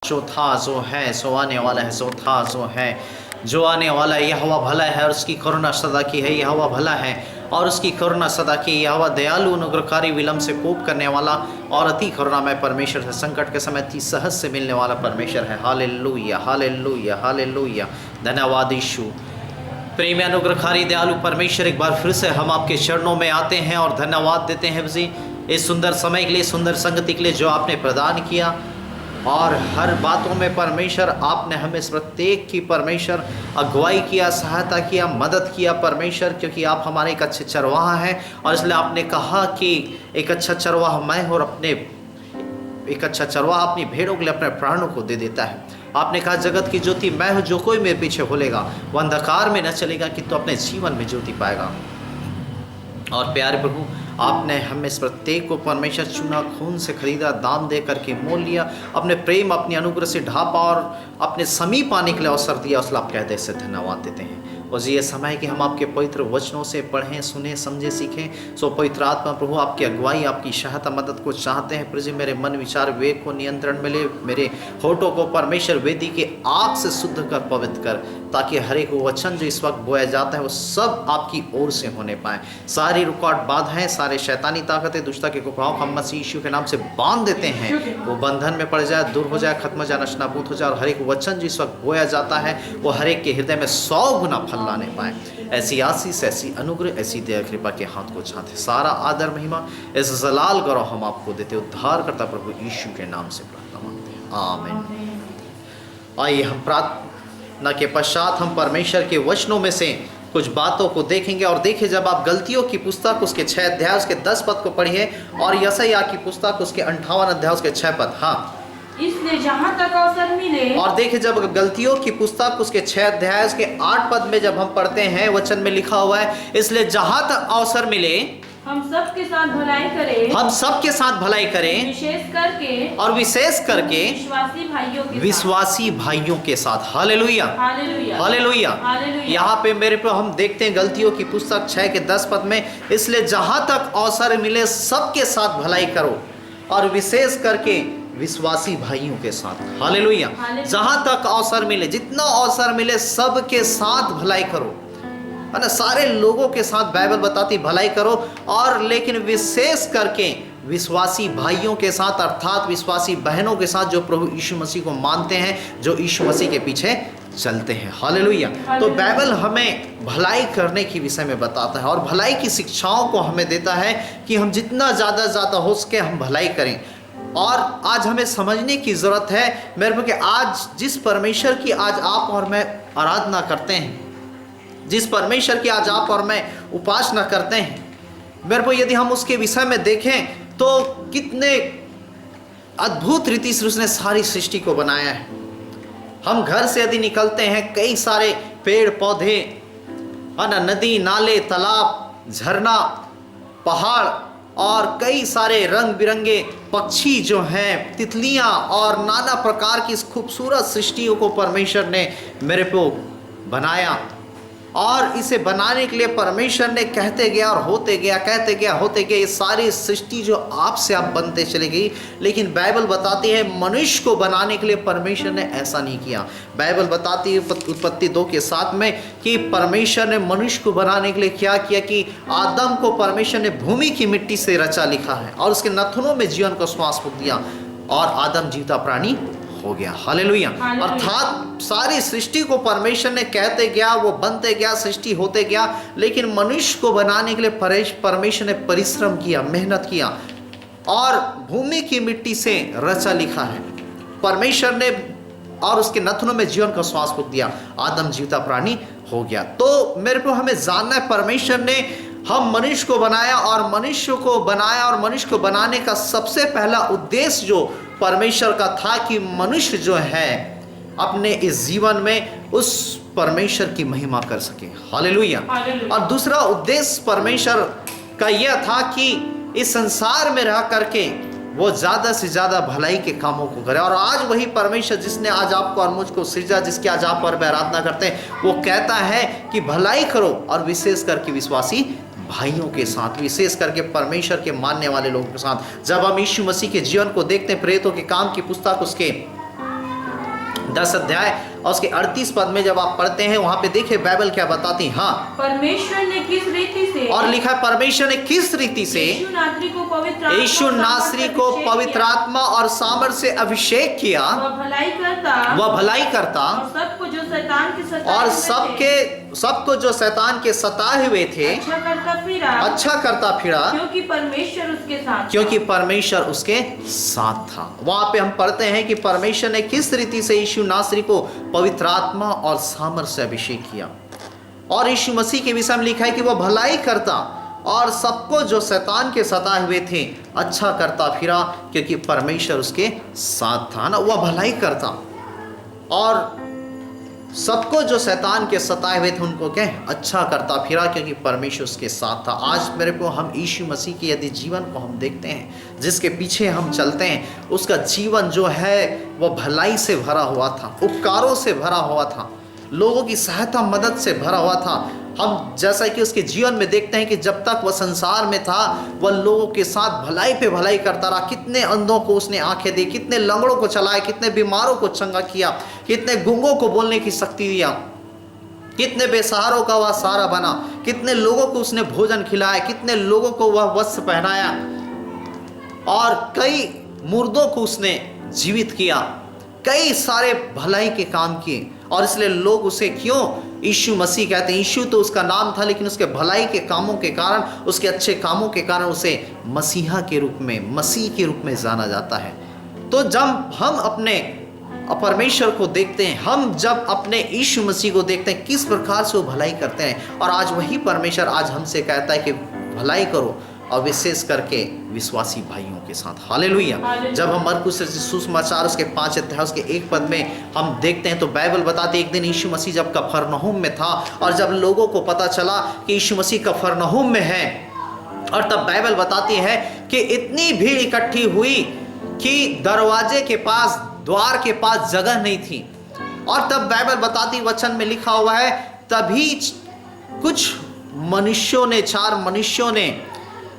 जो था जो है सो आने वाला है, जो था जो है जो आने वाला है। यह हवा भला है और उसकी करुणा सदा की है। यह हवा भला है और उसकी करुणा सदा की। यह हवा दयालु अनुग्रहकारी विलम्ब से कोप करने वाला और अति करुणामय परमेश्वर है। संकट के समय अति सहज से मिलने वाला परमेश्वर है। Hallelujah hallelujah hallelujah. धन्यवाद यीशु। प्रेमी अनुग्रहकारी दयालु परमेश्वर, एक बार फिर से हम आपके चरणों में आते हैं और धन्यवाद देते हैं जी इस सुंदर समय के लिए, सुंदर संगति के लिए जो आपने प्रदान किया। और हर बातों में परमेश्वर आपने हमें प्रत्येक की परमेश्वर अगुवाई किया, सहायता किया, मदद किया परमेश्वर, क्योंकि आप हमारे एक अच्छे चरवाहा हैं। और इसलिए आपने कहा कि एक अच्छा चरवाहा मैं हूँ और एक अच्छा चरवाहा अपनी भेड़ों के लिए अपने प्राणों को दे देता है। आपने कहा जगत की ज्योति मैं हूँ, जो कोई मेरे पीछे खोलेगा वह अंधकार में न चलेगा कि तो अपने जीवन में ज्योति पाएगा। और प्यारे प्रभु, आपने हमें इस प्रत्येक को परमेश्वर चुना, खून से खरीदा, दाम दे करके मोल लिया, अपने प्रेम अपने अनुग्रह से ढापा और अपने समीप आने के लिए अवसर दिया। उसलिए आप कहते से धन्यवाद देते हैं। और ये समय कि हम आपके पवित्र वचनों से पढ़ें, सुने, समझे, सीखें। सो पवित्र आत्मा प्रभु आपकी अगुवाई, आपकी सहायता, मदद को चाहते हैं। प्रभु मेरे मन विचार विवेक को नियंत्रण मिले, मेरे होठों को परमेश्वर वेदी के आग से शुद्ध कर, पवित्र कर, ताकि हर एक वचन जो इस वक्त बोया जाता है वो सब आपकी ओर से होने पाए। सारी रुकावट बाधाएं, सारे शैतानी ताकतें, दुष्टता के कुप्रभाव हम मसीह यीशु के नाम से बांध देते हैं। वो बंधन में पड़ जाए, दूर हो जाए, खत्म हो जाए, नष्टनाबूद हो जाए। और हर एक वचन जो इस वक्त बोया जाता है वो हर एक के हृदय में 100 गुना फल लाने पाए। ऐसी आशीष, ऐसी अनुग्रह, ऐसी दया कृपा के हाथ को चाहते। सारा आदर महिमा इस जलाल गौरव हम आपको देते। उद्धार करता प्रभु यीशु के नाम से प्रार्थना मांगते हैं, आमीन। आइए हम प्रार्थना के पश्चात हम परमेश्वर के वचनों में से कुछ बातों को देखेंगे। और देखिए, जब आप गलतियों की पुस्तक उसके 6 अध्याय उसके 10 पद को पढ़िए और यशायाह की पुस्तक उसके 58 अध्याय उसके 6 पद। हाँ, इसलिए जहाँ तक अवसर मिले। और देखिए, जब गलतियों की पुस्तक उसके 6 अध्याय उसके 8 पद में जब हम पढ़ते हैं, वचन में लिखा हुआ है, इसलिए जहाँ तक अवसर मिले हम सबके साथ भलाई करें। हम सबके साथ भलाई करें, विशेष करके विश्वासी भाइयों के साथ। Hallelujah hallelujah. यहाँ पे मेरे पे हम देखते हैं गलतियों की पुस्तक 6 के 10 पद में, इसलिए जहाँ तक अवसर मिले सबके साथ भलाई करो और विशेष करके विश्वासी भाइयों के साथ। हालेलुया। जहाँ तक अवसर मिले, जितना अवसर मिले सबके साथ भलाई करो, है ना। सारे लोगों के साथ बाइबल बताती भलाई करो, और लेकिन विशेष करके विश्वासी भाइयों के साथ, अर्थात विश्वासी बहनों के साथ जो प्रभु यीशु मसीह को मानते हैं, जो यीशु मसीह के पीछे चलते हैं। हालेलुया। तो बाइबल हमें भलाई करने के विषय में बताता है और भलाई की शिक्षाओं को हमें देता है कि हम जितना ज़्यादा हो सके हम भलाई करें। और आज हमें समझने की ज़रूरत है मेरे को कि आज जिस परमेश्वर की आज आप और मैं आराधना करते हैं, जिस परमेश्वर की आज आप और मैं उपासना करते हैं, मेरे को यदि हम उसके विषय में देखें तो कितने अद्भुत रीति से उसने सारी सृष्टि को बनाया है। हम घर से यदि निकलते हैं, कई सारे पेड़ पौधे, नदी नाले, तालाब, झरना, पहाड़ और कई सारे रंग बिरंगे पक्षी जो हैं, तितलियां और नाना प्रकार की इस खूबसूरत सृष्टियों को परमेश्वर ने मेरे को बनाया। और इसे बनाने के लिए परमेश्वर ने कहते गया और होते गया, कहते गया होते गया, ये सारी सृष्टि जो आप से आप बनते चली गई। लेकिन बाइबल बताती है मनुष्य को बनाने के लिए परमेश्वर ने ऐसा नहीं किया। बाइबल बताती है उत्पत्ति 2 के 7 में कि परमेश्वर ने मनुष्य को बनाने के लिए क्या किया कि आदम को परमेश्वर ने भूमि की मिट्टी से रचा, लिखा है, और उसके नथनों में जीवन का श्वास फूंक दिया और आदम जीवता प्राणी हो गया। हालेलुया। अर्थात सारी सृष्टि को परमेश्वर ने कहते गया, वो बनते गया, सृष्टि होते गया, लेकिन मनुष्य को बनाने के लिए परमेश्वर ने परिश्रम किया, मेहनत किया और भूमि की मिट्टी से रचा, लिखा है परमेश्वर ने, और उसके नथनों में जीवन का श्वास फूंक दिया, आदम जीवता प्राणी हो गया। तो मेरे को हमें जानना है परमेश्वर ने हम मनुष्य को बनाया और मनुष्य को बनाया, और मनुष्य को बनाने का सबसे पहला उद्देश्य जो परमेश्वर का था कि मनुष्य जो है अपने इस जीवन में उस परमेश्वर की महिमा कर सके। हालेलुया। और दूसरा उद्देश्य परमेश्वर का यह था कि इस संसार में रह करके वो ज़्यादा से ज़्यादा भलाई के कामों को करे। और आज वही परमेश्वर जिसने आज आपको और मुझको सृजा, जिसकी आज आप और मैं आराधना करते हैं, वो कहता है कि भलाई करो और विशेष करके विश्वासी भाइयों के साथ, विशेष करके परमेश्वर के मानने वाले लोगों के साथ। जब हम यीशु मसीह के जीवन को देखते हैं, प्रेरितों के काम की पुस्तक उसके 10 अध्याय और उसके 38 पद में जब आप पढ़ते हैं वहां पे देखिए बाइबल क्या बताती है। हाँ, परमेश्वर ने किस रीति से, और लिखा है परमेश्वर ने किस रीति से यीशु नासरी को पवित्र आत्मा यीशु और नासरी को सामर्थ से पवित्र अभिषेक आत्मा और सामर्थ से अभिषेक किया। किया। वह भलाई करता और सबको जो शैतान के सताए और हुए थे, सबको जो शैतान के सताए हुए थे अच्छा करता फिरा, क्योंकि परमेश्वर उसके साथ था। वहां पे हम पढ़ते हैं कि परमेश्वर ने किस रीति से यीशु नासरी को पवित्र आत्मा और सामर्थ से अभिषेक किया। और यीशु मसीह के विषय में लिखा है कि वह भलाई करता और सबको जो शैतान के सताए हुए थे अच्छा करता फिरा, क्योंकि परमेश्वर उसके साथ था ना। वह भलाई करता और सबको जो शैतान के सताए हुए थे उनको क्या अच्छा करता फिरा, क्योंकि परमेश्वर उसके साथ था। आज मेरे को हम यीशु मसीह के यदि जीवन को हम देखते हैं, जिसके पीछे हम चलते हैं, उसका जीवन जो है वह भलाई से भरा हुआ था, उपकारों से भरा हुआ था, लोगों की सहायता मदद से भरा हुआ था। हम जैसा कि उसके जीवन में देखते हैं कि जब तक वह संसार में था वह लोगों के साथ भलाई पे भलाई करता रहा। कितने अंधों को उसने आंखें दी, कितने लंगड़ों को चलाए, कितने बीमारों को चंगा किया, कितने गूंगों को बोलने की शक्ति दिया, कितने बेसहारों का वह सहारा बना, कितने लोगों को उसने भोजन खिलाया, कितने लोगों को वह वस्त्र पहनाया और कई मुर्दों को उसने जीवित किया, कई सारे भलाई के काम किए। और इसलिए लोग उसे क्यों यीशु मसीह कहते हैं। यीशु तो उसका नाम था, लेकिन उसके भलाई के कामों के कारण, उसके अच्छे कामों के कारण उसे मसीहा के रूप में, मसीह के रूप में जाना जाता है। तो जब हम अपने परमेश्वर को देखते हैं, हम जब अपने यीशु मसीह को देखते हैं किस प्रकार से वो भलाई करते हैं, और आज वही परमेश्वर आज हमसे कहता है कि भलाई करो, और विशेष करके विश्वासी भाइयों के साथ। हालेलुया। जब हम मरकुस सुसमाचार उसके 5 अध्याय उसके 1 पद में हम देखते हैं तो बाइबल बताती है एक दिन यीशु मसीह जब कफरनहूम में था, और जब लोगों को पता चला कि यीशु मसीह कफरनहूम में है, और तब बाइबल बताती है कि इतनी भीड़ इकट्ठी हुई कि दरवाजे के पास, द्वार के पास जगह नहीं थी। और तब बाइबल बताती, वचन में लिखा हुआ है, तभी कुछ मनुष्यों ने, 4 मनुष्यों ने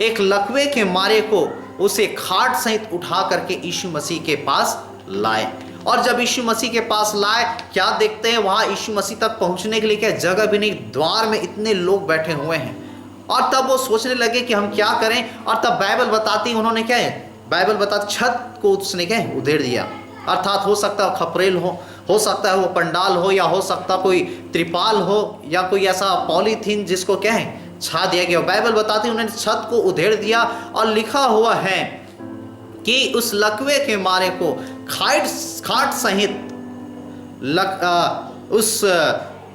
एक लकवे के मारे को उसे खाट सहित उठा करके यीशु मसीह के पास लाए। और जब यीशु मसीह के पास लाए, क्या देखते हैं वहां यीशु मसीह तक पहुंचने के लिए क्या जगह भी नहीं, द्वार में इतने लोग बैठे हुए हैं। और तब वो सोचने लगे कि हम क्या करें। और तब बाइबल बताती उन्होंने क्या है, बाइबल बताती छत को उसने क्या उधेड़ दिया। अर्थात हो सकता है खपरेल हो सकता है वो पंडाल हो, या हो सकता कोई त्रिपाल हो, या कोई ऐसा पॉलीथीन जिसको क्या है छा दिया गया। बाइबल बताती है उन्होंने छत को उधेड़ दिया, और लिखा हुआ है कि उस लकवे के मारे को खाट सहित उस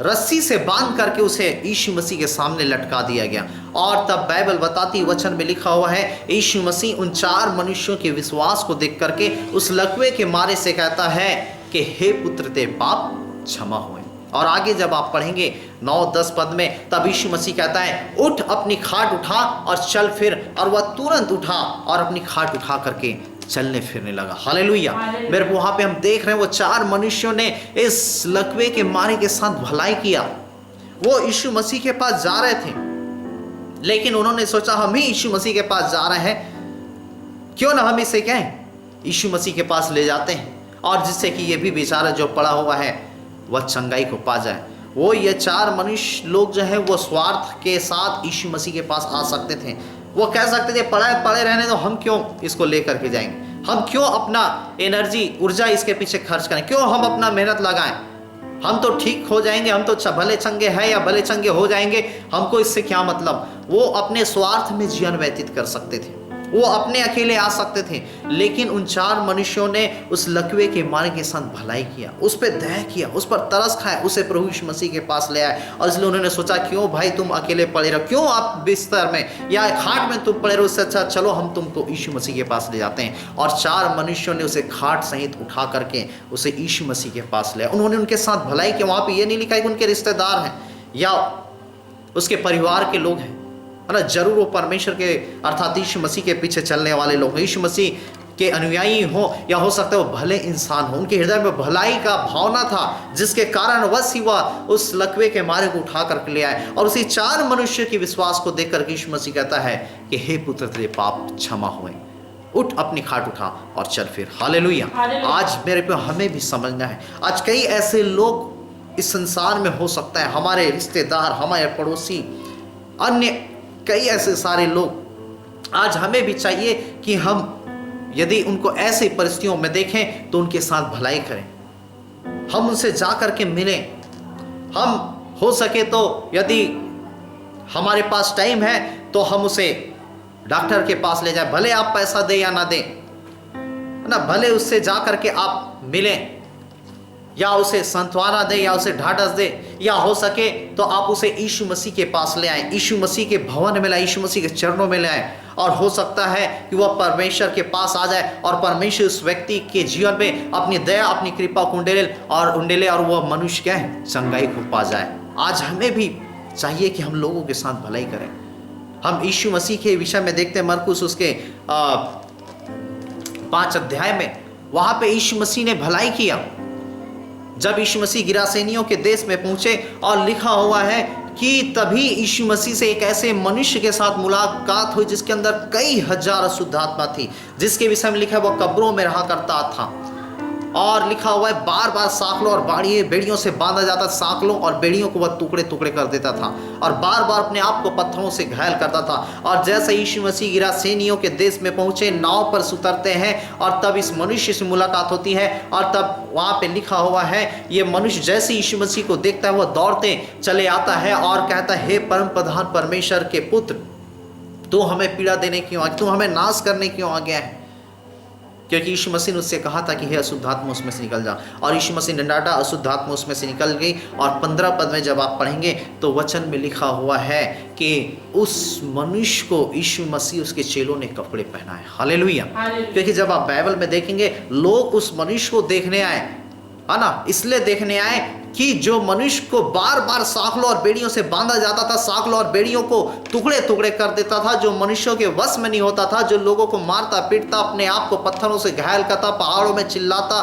रस्सी से बांध करके उसे यीशु मसीह के सामने लटका दिया गया। और तब बाइबल बताती, वचन में लिखा हुआ है, यीशु मसीह उन 4 मनुष्यों के विश्वास को देख करके उस लकवे के मारे से कहता है कि हे पुत्र तेरे पाप क्षमा हुए। और आगे जब आप पढ़ेंगे 9-10 पद में, तब यीशु मसीह कहता है उठ अपनी खाट उठा और चल फिर। और वह तुरंत उठा और अपनी खाट उठा करके चलने फिरने लगा। हालेलुया। मेरे वहां पे हम देख रहे हैं वो 4 मनुष्यों ने इस लकवे के मारे के साथ भलाई किया। वो यीशु मसीह के पास जा रहे थे, लेकिन उन्होंने सोचा हम ही यीशु मसीह के पास जा रहे हैं, क्यों ना हम इसे क्या यीशु मसीह के पास ले जाते हैं, और जिससे कि ये भी बेचारा जो पड़ा हुआ है वह चंगाई को पा जाए। वो ये 4 मनुष्य लोग जो है वो स्वार्थ के साथ यीशु मसीह के पास आ सकते थे। वो कह सकते थे पड़े रहने दो, हम क्यों इसको लेकर के जाएंगे, हम क्यों अपना एनर्जी ऊर्जा इसके पीछे खर्च करें, क्यों हम अपना मेहनत लगाएं, हम तो ठीक हो जाएंगे, हम तो भले चंगे हैं या भले चंगे हो जाएंगे, हमको इससे क्या मतलब। वो अपने स्वार्थ में जीवन व्यतीत कर सकते थे, वो अपने अकेले आ सकते थे। लेकिन उन 4 मनुष्यों ने उस लकवे के मारे के साथ भलाई किया, उस पर दया किया, उस पर तरस खाया, उसे प्रभु यीशु मसीह के पास ले आए। और इसलिए उन्होंने सोचा क्यों भाई तुम अकेले पड़े रहो, क्यों आप बिस्तर में या खाट में तुम पड़े रहो, उससे अच्छा चलो हम तुमको यीशु मसीह के पास ले जाते हैं। और 4 मनुष्यों ने उसे खाट सहित उठा करके उसे यीशु मसीह के पास ले आए। उन्होंने उनके साथ भलाई किया। वहाँ पर यह नहीं लिखा है कि उनके रिश्तेदार हैं या उसके परिवार के लोग हैं, है ना। जरूर वो परमेश्वर के अर्थात यीशु मसीह के पीछे चलने वाले लोग, यीशु मसीह के अनुयायी हो, या हो सकता है वो भले इंसान हो। उनके हृदय में भलाई का भावना था, जिसके कारण वह उस लकवे के मारे को उठा करके ले आए। और उसी 4 मनुष्य के विश्वास को देख कर यीशु मसीह कहता है कि हे पुत्र तेरे पाप क्षमा हुए। उठ, अपनी खाट उठा और चल फिर। हालेलुया। आज मेरे पे हमें भी समझना है, आज कई ऐसे लोग इस संसार में हो सकता है, हमारे रिश्तेदार, हमारे पड़ोसी, अन्य कई ऐसे सारे लोग, आज हमें भी चाहिए कि हम यदि उनको ऐसी परिस्थितियों में देखें तो उनके साथ भलाई करें, हम उनसे जा कर के मिलें। हम हो सके तो यदि हमारे पास टाइम है तो हम उसे डॉक्टर के पास ले जाए, भले आप पैसा दे या ना दें, ना, भले उससे जा करके आप मिलें, या उसे सांत्वना दे, या उसे ढाढ़स दे, या हो सके तो आप उसे यीशु मसीह के पास ले आए, यीशु मसीह के भवन में लाए, यीशु मसीह के चरणों में ले आए। और हो सकता है कि वह परमेश्वर के पास आ जाए और परमेश्वर उस व्यक्ति के जीवन में अपनी दया, अपनी कृपा को उंडेले और वह मनुष्य क्या है, चंगाई को पा जाए। आज हमें भी चाहिए कि हम लोगों के साथ भलाई करें। हम यीशु मसीह के विषय में देखते हैं, मरकुस उसके 5 अध्याय में, वहां पे यीशु मसीह ने भलाई किया। जब यीशु मसीह गिरासेनियों के देश में पहुंचे और लिखा हुआ है कि तभी यीशु मसीह से एक ऐसे मनुष्य के साथ मुलाकात हुई जिसके अंदर कई हजार अशुद्ध आत्मा थी, जिसके विषय में लिखा है वह कब्रों में रहा करता था। और लिखा हुआ है बार बार सांकलों और बेड़ियों से बांधा जाता, सांकलों और बेड़ियों को वह टुकड़े टुकड़े कर देता था और बार बार अपने आप को पत्थरों से घायल करता था। और जैसे यीशु मसीह गिरासेनियों के देश में पहुंचे, नाव पर उतरते हैं और तब इस मनुष्य से मुलाकात होती है। और तब वहां पे लिखा हुआ है, ये मनुष्य जैसे यीशु मसीह को देखता है वह दौड़ते चले आता है और कहता है, हे परम प्रधान परमेश्वर के पुत्र, तू हमें पीड़ा देने क्यों आ, तू हमें नाश करने क्यों आ गया है? क्योंकि यीशु मसीह ने उससे कहा था कि हे अशुद्ध आत्मा उसमें से निकल जा, और यीशु मसीह ने डांटा, अशुद्ध आत्मा उसमें से निकल गई। और 15 पद में जब आप पढ़ेंगे तो वचन में लिखा हुआ है कि उस मनुष्य को यीशु मसीह उसके चेलों ने कपड़े पहनाए। हालेलुया। क्योंकि जब आप बाइबल में देखेंगे, लोग उस मनुष्य को देखने आए, है ना, इसलिए देखने आए कि जो मनुष्य को बार बार सांकलों और बेड़ियों से बांधा जाता था, सांकलों और बेड़ियों को टुकड़े टुकड़े कर देता था, जो मनुष्यों के वश में नहीं होता था, जो लोगों को मारता पीटता, अपने आप को पत्थरों से घायल करता, पहाड़ों में चिल्लाता,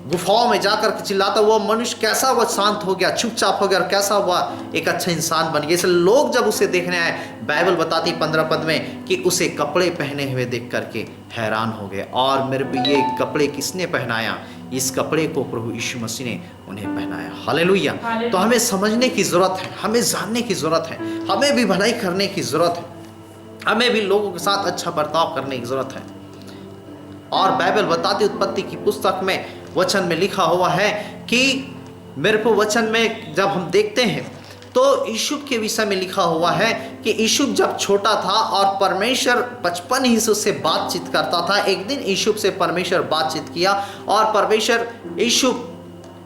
गुफाओं में जाकर चिल्लाता, वो मनुष्य कैसा वह शांत हो गया, चुपचाप हो गया और कैसा वह एक अच्छा इंसान बन गया। इसलिए लोग जब उसे देखने आए, बाइबल बताती 15 पद में कि उसे कपड़े पहने हुए देख करके हैरान हो गए। और मेरे को ये कपड़े किसने पहनाया? इस कपड़े को प्रभु यीशु मसीह ने उन्हें पहनाया। हालेलुया। तो हमें समझने की जरूरत है, हमें जानने की जरूरत है, हमें भी भलाई करने की जरूरत है, हमें भी लोगों के साथ अच्छा बर्ताव करने की जरूरत है। और बाइबल बताती उत्पत्ति की पुस्तक में वचन में लिखा हुआ है कि मेरे को वचन में जब हम देखते हैं तो यूसुफ के विषय में लिखा हुआ है कि यूसुफ जब छोटा था और परमेश्वर बचपन ही से उससे बातचीत करता था। एक दिन यूसुफ से परमेश्वर बातचीत किया और परमेश्वर यूसुफ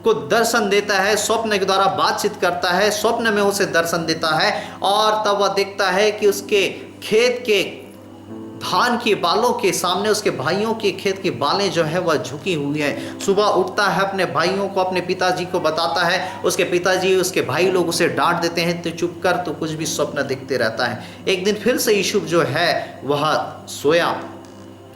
को दर्शन देता है, स्वप्न के द्वारा बातचीत करता है, स्वप्न में उसे दर्शन देता है। और तब वह देखता है कि उसके खेत के धान के बालों के सामने उसके भाइयों के खेत की बालें जो है वह झुकी हुई है। सुबह उठता है, अपने भाइयों को, अपने पिताजी को बताता है। उसके पिताजी, उसके भाई लोग उसे डांट देते हैं, तो चुप कर, तो कुछ भी स्वप्न दिखते रहता है। एक दिन फिर से यूसुफ जो है वह सोया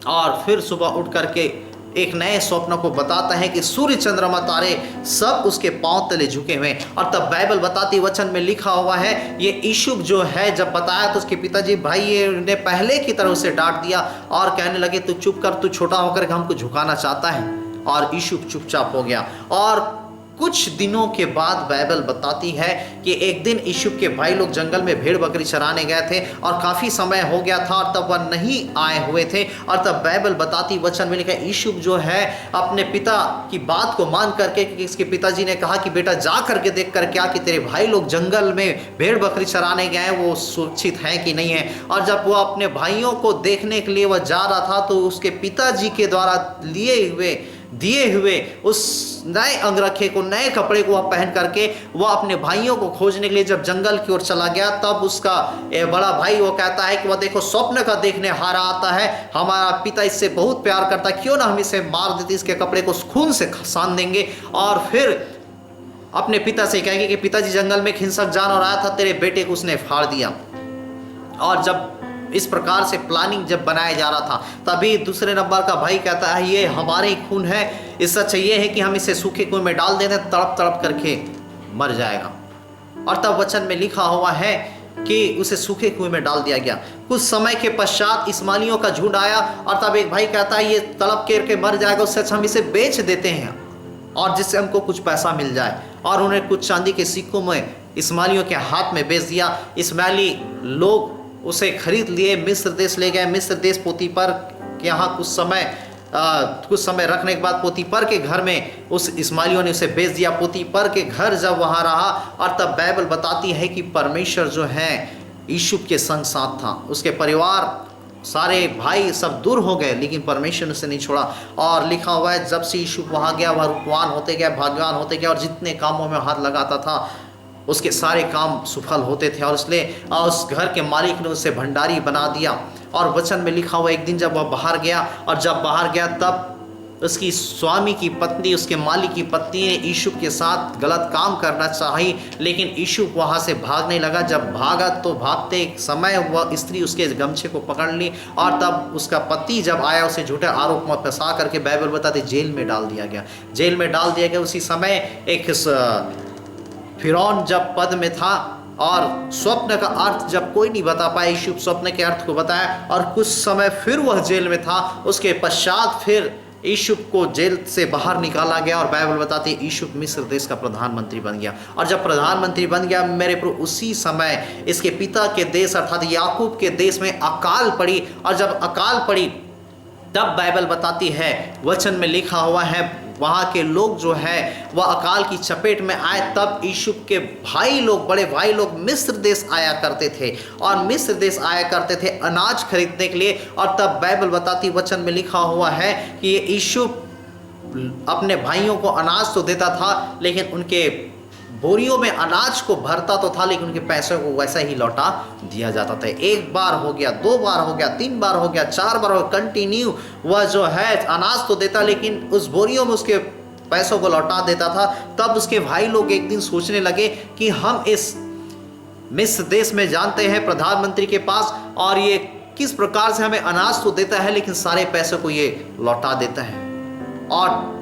और फिर सुबह उठ करके एक नए स्वप्न को बताता है कि सूर्य चंद्रमा तारे सब उसके पांव तले झुके हुए। और तब बाइबल बताती वचन में लिखा हुआ है, ये यूसुफ जो है जब बताया तो उसके पिताजी भाई ने पहले की तरह उसे डांट दिया और कहने लगे, तू चुप कर, तू छोटा होकर हमको झुकाना चाहता है। और यूसुफ चुपचाप हो गया। और कुछ दिनों के बाद बाइबल बताती है कि एक दिन यूसुफ के भाई लोग जंगल में भेड़ बकरी चराने गए थे और काफ़ी समय हो गया था और तब वह नहीं आए हुए थे। और तब बाइबल बताती वचन में लिखा, यूसुफ जो है अपने पिता की बात को मान करके, कि इसके पिताजी ने कहा कि बेटा जा करके देख कर क्या कि तेरे भाई लोग जंगल में भेड़ बकरी चराने गए, वो सुरक्षित हैं कि नहीं है। और जब वो अपने भाइयों को देखने के लिए वह जा रहा था तो उसके पिताजी के द्वारा दिए हुए उस नए अंगरखे को, नए कपड़े को वह पहन करके वह अपने भाइयों को खोजने के लिए जब जंगल की ओर चला गया, तब उसका बड़ा भाई वो कहता है कि वह देखो स्वप्न का देखने हारा आता है, हमारा पिता इससे बहुत प्यार करता है, क्यों ना हम इसे मार देते, इसके कपड़े को खून से सान देंगे। और फिर अपने पिता से कहेंगे कि पिताजी जंगल में एक हिंसक जानवर आया था, तेरे बेटे को उसने फाड़ दिया। और जब इस प्रकार से प्लानिंग जब बनाया जा रहा था, तभी दूसरे नंबर का भाई कहता है ये हमारे ही खून है, इससे चाहिए है कि हम इसे सूखे कुएं में डाल दें, तड़प तड़प करके मर जाएगा। और तब वचन में लिखा हुआ है कि उसे सूखे कुएं में डाल दिया गया। कुछ समय के पश्चात इस्माइलियों का झुंड आया और तब एक भाई कहता है ये तड़प के मर जाएगा, उससे अच्छा हम इसे बेच देते हैं और जिससे हमको कुछ पैसा मिल जाए। और उन्हें कुछ चांदी के सिक्कों में इस्माइलियों के हाथ में बेच दिया। इस्माइली लोग उसे खरीद लिए, मिस्र देश ले गए। मिस्र देश पोतीफर के यहाँ कुछ समय रखने के बाद पोतीफर के घर में उस इस्माइलियों ने उसे बेच दिया। पोतीफर के घर जब वहाँ रहा और तब बाइबल बताती है कि परमेश्वर जो है यूसुफ के संग साथ था। उसके परिवार सारे भाई सब दूर हो गए लेकिन परमेश्वर ने उसे नहीं छोड़ा। और लिखा हुआ है जब से यूसुफ वहाँ गया वह रूपवान होते गया, भाग्यवान होते गया और जितने कामों में हाथ लगाता था उसके सारे काम सफल होते थे। और इसलिए उस घर के मालिक ने उसे भंडारी बना दिया। और वचन में लिखा हुआ एक दिन जब वह बाहर गया और जब बाहर गया तब उसकी स्वामी की पत्नी, उसके मालिक की पत्नी ने यूसुफ के साथ गलत काम करना चाही, लेकिन यूसुफ वहाँ से भागने लगा। जब भागा तो भागते समय वह स्त्री उसके गमछे को पकड़ ली और तब उसका पति जब आया उसे झूठे आरोप में फंसा करके बाइबल बताते जेल में डाल दिया गया। जेल में डाल दिया गया। उसी समय एक फिरौन जब पद में था और स्वप्न का अर्थ जब कोई नहीं बता पाया, यूसुफ स्वप्न के अर्थ को बताया और कुछ समय फिर वह जेल में था। उसके पश्चात फिर यूसुफ को जेल से बाहर निकाला गया और बाइबल बताती है यूसुफ मिस्र देश का प्रधानमंत्री बन गया। और जब प्रधानमंत्री बन गया मेरे प्रभु, उसी समय इसके पिता के देश अर्थात याकूब के देश में अकाल पड़ी। और जब अकाल पड़ी तब बाइबल बताती है, वचन में लिखा हुआ है वहाँ के लोग जो है वह अकाल की चपेट में आए। तब यूसुफ के भाई लोग, बड़े भाई लोग मिस्र देश आया करते थे और मिस्र देश आया करते थे अनाज खरीदने के लिए। और तब बाइबल बताती, वचन में लिखा हुआ है कि ये यूसुफ अपने भाइयों को अनाज तो देता था लेकिन उनके बोरियों में अनाज को भरता तो था लेकिन उनके पैसों को वैसा ही लौटा दिया जाता था। एक बार हो गया, दो बार हो गया, तीन बार हो गया, चार बार हो गया, कंटिन्यू वह जो है अनाज तो देता लेकिन उस बोरियों में उसके पैसों को लौटा देता था। तब उसके भाई लोग एक दिन सोचने लगे कि हम इस मिस्र देश में जानते हैं प्रधानमंत्री के पास और ये किस प्रकार से हमें अनाज तो देता है लेकिन सारे पैसों को ये लौटा देता है और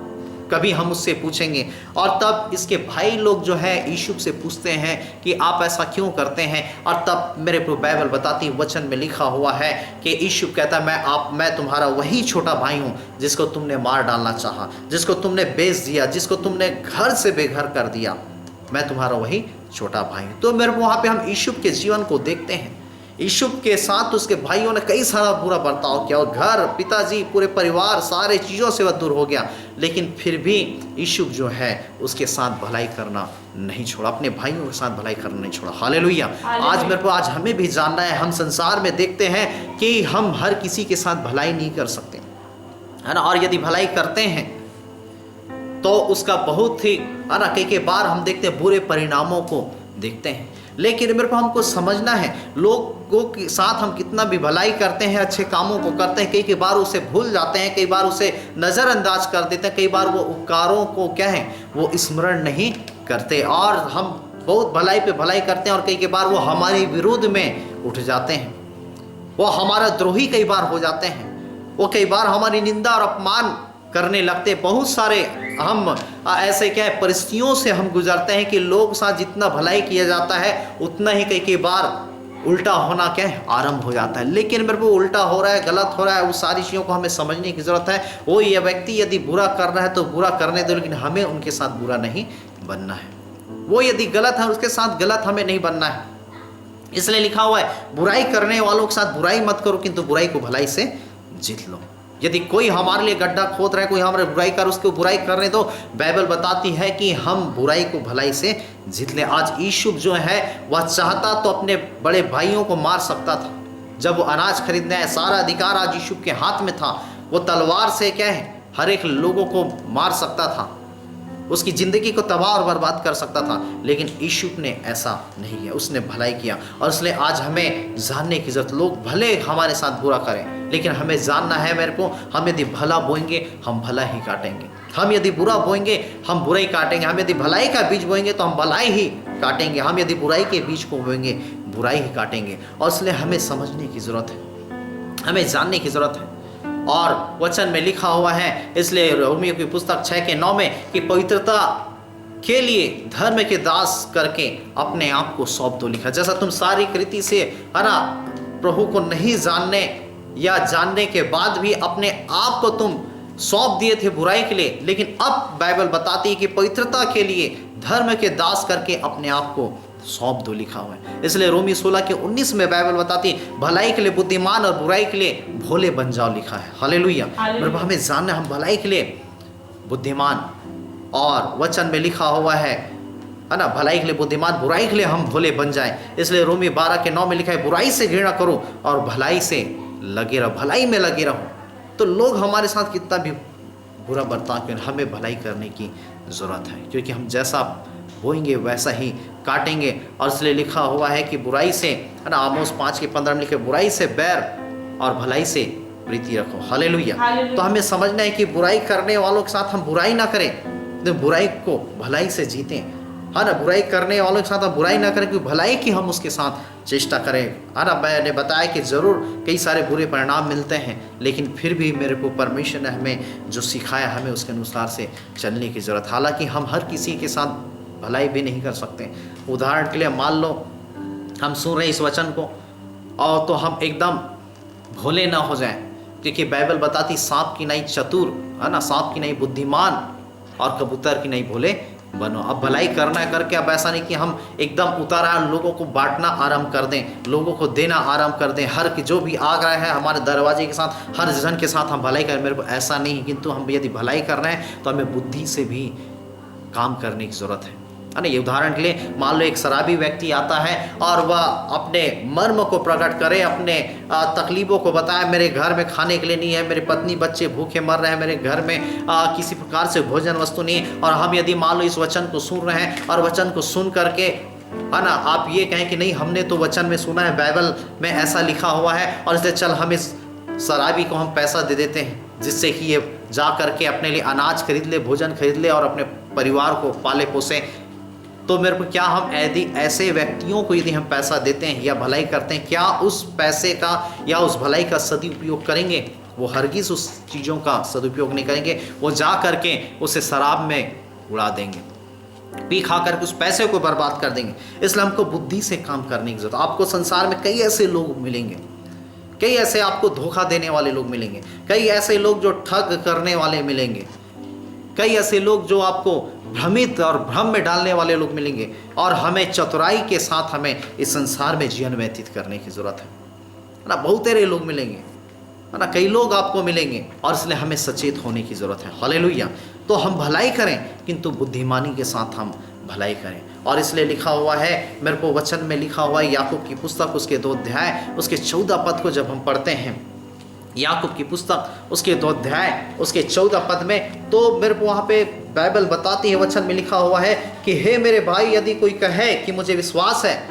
कभी हम उससे पूछेंगे। और तब इसके भाई लोग जो है यूसुफ से पूछते हैं कि आप ऐसा क्यों करते हैं। और तब मेरे प्रभु बाइबल बताती, वचन में लिखा हुआ है कि यूसुफ कहता है मैं तुम्हारा वही छोटा भाई हूँ जिसको तुमने मार डालना चाहा, जिसको तुमने बेच दिया, जिसको तुमने घर से बेघर कर दिया, मैं तुम्हारा वही छोटा भाई हूँ। तो मेरे वहाँ पे हम यूसुफ के जीवन को देखते हैं। यूसुफ के साथ उसके भाइयों ने कई सारा बुरा बर्ताव किया और घर, पिताजी, पूरे परिवार, सारे चीज़ों से वह दूर हो गया लेकिन फिर भी यूसुफ जो है उसके साथ भलाई करना नहीं छोड़ा, अपने भाइयों के साथ भलाई करना नहीं छोड़ा। हालेलुया। आज मेरे को आज हमें भी जानना है, हम संसार में देखते हैं कि हम हर किसी के साथ भलाई नहीं कर सकते है ना, और यदि भलाई करते हैं तो उसका बहुत ही है ना कई बार हम देखते हैं बुरे परिणामों को देखते हैं। लेकिन मेरे को हमको समझना है लोगों के साथ हम कितना भी भलाई करते हैं, अच्छे कामों को करते हैं, कई बार उसे भूल जाते हैं, कई बार उसे नज़रअंदाज कर देते हैं, कई बार वो उपकारों को क्या है वो स्मरण नहीं करते और हम बहुत भलाई पे भलाई करते हैं और कई बार वो हमारे विरोध में उठ जाते हैं, वो हमारा द्रोही कई बार हो जाते हैं, वो कई बार हमारी निंदा और अपमान करने लगते। बहुत सारे हम ऐसे क्या है परिस्थितियों से हम गुजरते हैं कि लोग साथ जितना भलाई किया जाता है उतना ही कई बार उल्टा होना क्या है आरंभ हो जाता है। लेकिन मेरे को उल्टा हो रहा है, गलत हो रहा है, उस सारी चीज़ों को हमें समझने की ज़रूरत है। वो ये व्यक्ति यदि बुरा कर रहा है तो बुरा करने दो, लेकिन हमें उनके साथ बुरा नहीं बनना है। वो यदि गलत है उसके साथ गलत हमें नहीं बनना है। इसलिए लिखा हुआ है बुराई करने वालों के साथ बुराई मत करो किंतु बुराई को भलाई से जीत लो। यदि कोई हमारे लिए गड्ढा खोद रहा है, कोई हमारे बुराई कर उसको बुराई करने दो। बाइबल बताती है कि हम बुराई को भलाई से जीत लें। आज यूसुफ जो है वह चाहता तो अपने बड़े भाइयों को मार सकता था। जब वो अनाज खरीदने आए सारा अधिकार आज यूसुफ के हाथ में था। वो तलवार से क्या है हर एक लोगों को मार सकता था, उसकी ज़िंदगी को तबाह और बर्बाद कर सकता था, लेकिन यूसुफ ने ऐसा नहीं किया, उसने भलाई किया। और इसलिए आज हमें जानने की जरूरत, लोग भले हमारे साथ बुरा करें लेकिन हमें जानना है मेरे को, हम यदि भला बोएंगे हम भला ही काटेंगे, हम यदि बुरा बोएंगे हम बुराई काटेंगे, हम यदि भलाई का बीज बोएंगे तो हम भलाई ही काटेंगे, हम यदि बुराई के बीज को बोएंगे बुराई ही काटेंगे। और इसलिए हमें समझने की ज़रूरत है, हमें जानने की ज़रूरत है। और वचन में लिखा हुआ है इसलिए रोमियो की पुस्तक 6:9 में कि पवित्रता के लिए धर्म के दास करके अपने आप को सौंप दो लिखा। जैसा तुम सारी रीति से है ना प्रभु को नहीं जानने या जानने के बाद भी अपने आप को तुम सौंप दिए थे बुराई के लिए, लेकिन अब बाइबल बताती है कि पवित्रता के लिए धर्म के दास करके अपने आप को सौंप दो लिखा हुआ है। इसलिए रोमी 16:19 में बाइबल बताती है भलाई के लिए बुद्धिमान और बुराई के लिए भोले बन जाओ लिखा है। हालेलुया। हमें जानना हम भलाई के लिए बुद्धिमान, और वचन में लिखा हुआ है ना भलाई के लिए बुद्धिमान, बुराई के लिए हम भोले बन जाए। इसलिए रोमी 12:9 में लिखा है बुराई से घृणा करो और भलाई से लगे रहो, भलाई में लगे रहो। तो लोग हमारे साथ कितना भी बुरा बर्ताव करें, हमें भलाई करने की ज़रूरत है, क्योंकि हम जैसा बोएंगे वैसा ही काटेंगे। और इसलिए लिखा हुआ है कि बुराई से है ना आमोस 5:15 में लिखे बुराई से बैर और भलाई से प्रीति रखो। हालेलुया। तो हमें समझना है कि बुराई करने वालों के साथ हम बुराई ना करें, तो बुराई को भलाई से जीतें, है ना। बुराई करने वालों के साथ हम बुराई ना करें, क्योंकि भलाई की हम उसके साथ चेष्टा करें, है ना। मैंने बताया कि ज़रूर कई सारे बुरे परिणाम मिलते हैं, लेकिन फिर भी मेरे को परमेश्वर ने हमें जो सिखाया हमें उसके अनुसार से चलने की ज़रूरत। हालांकि हम हर किसी के साथ भलाई भी नहीं कर सकते। उदाहरण के लिए मान लो हम सुन रहे इस वचन को और तो हम एकदम भोले ना हो जाएं, क्योंकि बाइबल बताती सांप की नहीं चतुर, है ना, सांप की नहीं बुद्धिमान और कबूतर की नहीं भोले बनो। अब भलाई करना है करके अब ऐसा नहीं कि हम एकदम उतारा लोगों को बांटना आरंभ कर दें, लोगों को देना आरंभ कर दें, हर जो भी आ रहा है हमारे दरवाजे के साथ हर जन के साथ हम भलाई करें। मेरे को ऐसा नहीं, किंतु हम यदि भलाई कर रहे हैं तो हमें बुद्धि से भी काम करने की ज़रूरत है ना। ये उदाहरण के लिए मान लो एक शराबी व्यक्ति आता है और वह अपने मर्म को प्रकट करे, अपने तकलीफ़ों को बताए, मेरे घर में खाने के लिए नहीं है, मेरे पत्नी बच्चे भूखे मर रहे हैं, मेरे घर में किसी प्रकार से भोजन वस्तु नहीं है। और हम यदि मान लो इस वचन को सुन रहे हैं और वचन को सुन करके है ना आप ये कहें कि नहीं हमने तो वचन में सुना है, बाइबल में ऐसा लिखा हुआ है और इसलिए चल हम इस शराबी को हम पैसा दे देते हैं जिससे कि ये जा करके अपने लिए अनाज खरीद ले, भोजन खरीद ले और अपने परिवार को पाले पोसे। तो मेरे को क्या हम यदि ऐसे व्यक्तियों को यदि हम पैसा देते हैं या भलाई करते हैं, क्या उस पैसे का या उस भलाई का सदुपयोग करेंगे? वो हरगिज़ उस चीज़ों का सदुपयोग नहीं करेंगे, वो जा करके उसे शराब में उड़ा देंगे, पी खा करके उस पैसे को बर्बाद कर देंगे। इसलिए हमको बुद्धि से काम करने की जरूरत। आपको संसार में कई ऐसे लोग मिलेंगे, कई ऐसे आपको धोखा देने वाले लोग मिलेंगे, कई ऐसे लोग जो ठग करने वाले मिलेंगे, कई ऐसे लोग जो आपको भ्रमित और भ्रम में डालने वाले लोग मिलेंगे। और हमें चतुराई के साथ हमें इस संसार में जीवन व्यतीत करने की ज़रूरत है ना। बहुत सारे लोग मिलेंगे, है ना, कई लोग आपको मिलेंगे और इसलिए हमें सचेत होने की ज़रूरत है। हालेलुया। तो हम भलाई करें किंतु बुद्धिमानी के साथ हम भलाई करें। और इसलिए लिखा हुआ है, मेरे को वचन में लिखा हुआ है याकूब की पुस्तक उसके 2 अध्याय उसके 14 पद को जब हम पढ़ते हैं, याकूब की पुस्तक उसके 2 अध्याय उसके 14 पद में, तो मेरे को वहाँ पे बाइबल बताती है, वचन में लिखा हुआ है कि हे मेरे भाई, यदि कोई कहे कि मुझे विश्वास है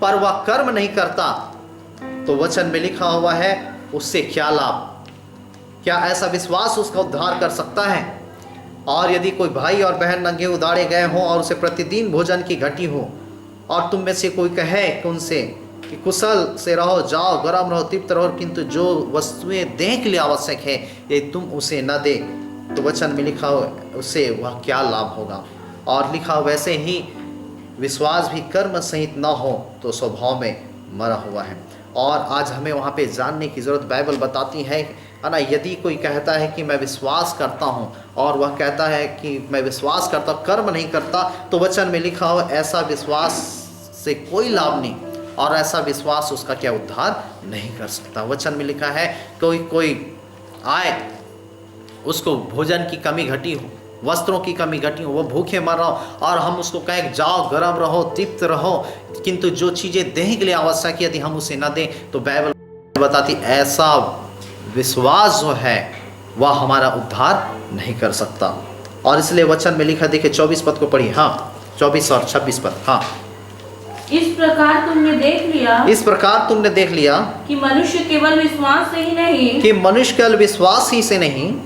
पर वह कर्म नहीं करता, तो वचन में लिखा हुआ है उससे क्या लाभ? क्या ऐसा विश्वास उसका उद्धार कर सकता है? और यदि कोई भाई और बहन नंगे उदाड़े गए हों और उसे प्रतिदिन भोजन की घटी हो, और तुम में से कोई कहे कि उनसे कि कुशल से रहो, जाओ, गरम रहो, तृप्त रहो, किंतु जो वस्तुएं देह के लिए आवश्यक है यदि तुम उसे न दे, तो वचन में लिखा हो उससे वह क्या लाभ होगा? और लिखा वैसे ही विश्वास भी कर्म सहित न हो तो स्वभाव में मरा हुआ है। और आज हमें वहाँ पे जानने की ज़रूरत, बाइबल बताती है ना, यदि कोई कहता है कि मैं विश्वास करता हूँ और वह कहता है कि मैं विश्वास करता कर्म नहीं करता, तो वचन में लिखा हो ऐसा विश्वास से कोई लाभ नहीं और ऐसा विश्वास उसका क्या उद्धार नहीं कर सकता। वचन में लिखा है कोई आए, उसको भोजन की कमी घटी हो, वस्त्रों की कमी घटी हो, वो भूखे मर रहा हो और हम उसको कहें जाओ, गरम रहो, तृप्त रहो, किंतु जो चीज़ें देह के लिए आवश्यक यदि हम उसे न दें, तो बाइबल बताती ऐसा विश्वास जो है वह हमारा उद्धार नहीं कर सकता। और इसलिए वचन में लिखा, देखिए 24 पद को पढ़िए, हाँ 24 और 26 पद, हाँ। इस प्रकार तुमने देख लिया कि मनुष्य केवल विश्वास से ही नहीं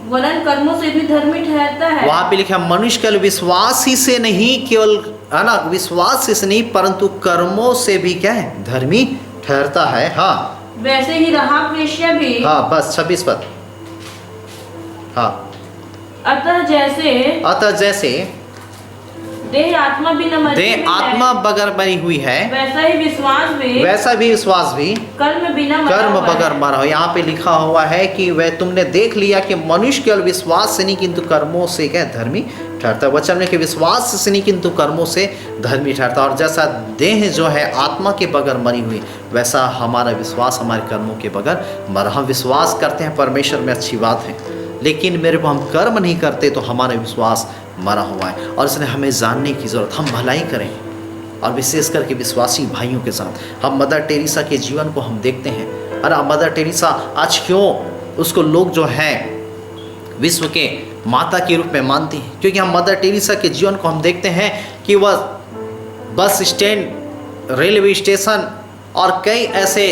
वरन कर्मों से भी धर्मी ठहरता है। वहां पे लिखा मनुष्य केवल विश्वास ही से नहीं, केवल है ना विश्वास से नहीं परंतु कर्मों से भी क्या है? धर्मी ठहरता है। हाँ, वैसे ही राहाब वेश्या भी, हाँ बस 26 पद, हाँ। अतः जैसे देह आत्मा बिना मरे देह आत्मा बगैर मरी हुई है, वैसा ही विश्वास भी कर्म बगैर मरा हो। यहाँ पे लिखा हुआ है कि वह तुमने देख लिया कि मनुष्य केवल विश्वास से नहीं किंतु कर्मों से क्या धर्मी ठहरता। वचन में कि विश्वास से नहीं किंतु कर्मों से धर्मी ठहरता। और जैसा देह जो है आत्मा के बगैर मरी हुई, वैसा हमारा विश्वास हमारे कर्मों के बगैर मरा। हम विश्वास करते हैं परमेश्वर में, अच्छी बात है, लेकिन मेरे को हम कर्म नहीं करते तो हमारा विश्वास मरा हुआ है। और इसलिए हमें जानने की ज़रूरत, हम भलाई करें, और विशेष करके विश्वासी भाइयों के साथ। हम मदर टेरेसा के जीवन को हम देखते हैं। अरे मदर टेरेसा आज क्यों उसको लोग जो हैं विश्व के माता के रूप में मानती हैं? क्योंकि हम मदर टेरेसा के जीवन को हम देखते हैं कि वह बस स्टैंड, रेलवे स्टेशन और कई ऐसे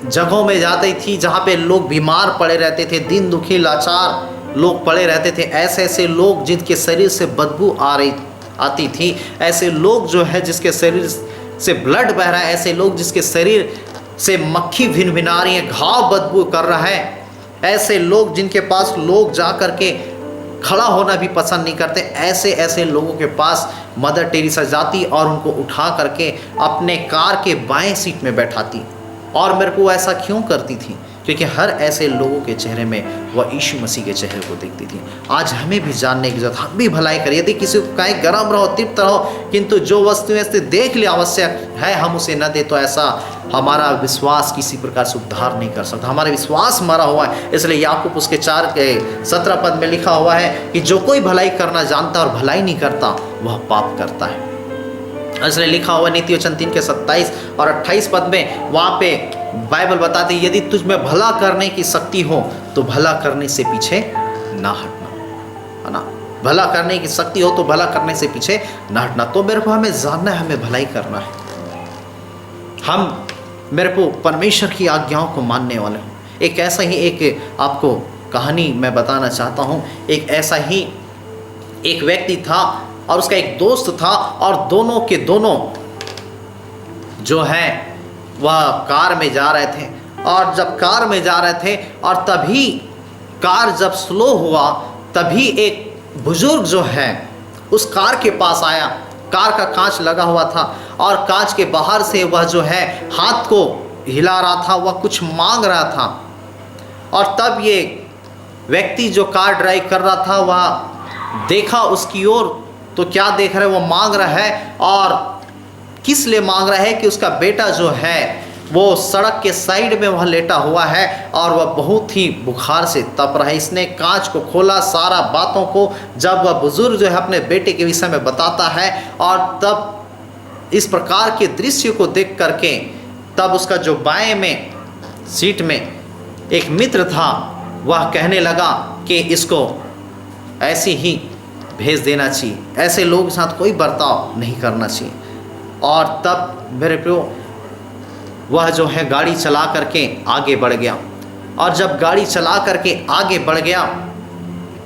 जगहों में जाती थी जहाँ पे लोग बीमार पड़े रहते थे, दिन दुखी लाचार लोग पड़े रहते थे। ऐसे लोग जिनके शरीर से बदबू आती थी, ऐसे लोग जो है जिसके शरीर से ब्लड बह रहा है, ऐसे लोग जिसके शरीर से मक्खी भिनभिना रही है, घाव बदबू कर रहा है, ऐसे लोग जिनके पास लोग जा कर के खड़ा होना भी पसंद नहीं करते, ऐसे लोगों के पास मदर टेरेसा जाती और उनको उठा करके अपने कार के बाएं सीट में बैठाती। और मेरे को ऐसा क्यों करती थी? क्योंकि हर ऐसे लोगों के चेहरे में वह यीशु मसीह के चेहरे को देखती थी। आज हमें भी जानने की जरूरत, हम भी भलाई करें। यदि किसी को कहीं गर्म रहो, तृप्त रहो, किंतु जो वस्तुएं से देख ले आवश्यक है हम उसे न दे, तो ऐसा हमारा विश्वास किसी प्रकार से उद्धार नहीं कर सकता। हमारा विश्वास मरा हुआ है। इसलिए याकूब उसके 4:17 पद में लिखा हुआ है कि जो कोई भलाई करना जानता और भलाई नहीं करता वह पाप करता है। इसलिए लिखा हुआ नीति वचन 3:27 और 28 पद में, वहाँ पे बाइबल बताती है यदि तुझ में भला करने की शक्ति हो तो भला करने से पीछे ना हटना, है ना। भला करने की शक्ति हो तो भला करने से पीछे ना हटना। तो मेरे को हमें जानना है, हमें भलाई करना है। हम मेरे को परमेश्वर की आज्ञाओं को मानने वाले हों। एक ऐसा ही एक आपको कहानी मैं बताना चाहता हूँ। एक ऐसा ही एक व्यक्ति था और उसका एक दोस्त था, और दोनों के दोनों जो है वह कार में जा रहे थे। और जब कार में जा रहे थे और तभी कार जब स्लो हुआ, तभी एक बुजुर्ग जो है उस कार के पास आया। कार का कांच लगा हुआ था और कांच के बाहर से वह जो है हाथ को हिला रहा था, वह कुछ मांग रहा था। और तब ये व्यक्ति जो कार ड्राइव कर रहा था वह देखा उसकी ओर, तो क्या देख रहा है, वो मांग रहा है। और किस लिए मांग रहा है कि उसका बेटा जो है वो सड़क के साइड में वह लेटा हुआ है और वह बहुत ही बुखार से तप रहा है। इसने कांच को खोला, सारा बातों को जब वह बुजुर्ग जो है अपने बेटे के विषय में बताता है, और तब इस प्रकार के दृश्य को देख करके तब उसका जो बाएं में सीट में एक मित्र था वह कहने लगा कि इसको ऐसे ही भेज देना चाहिए, ऐसे लोगों के साथ कोई बर्ताव नहीं करना चाहिए। और तब मेरे प्रियो वह जो है गाड़ी चला करके आगे बढ़ गया। और जब गाड़ी चला करके आगे बढ़ गया,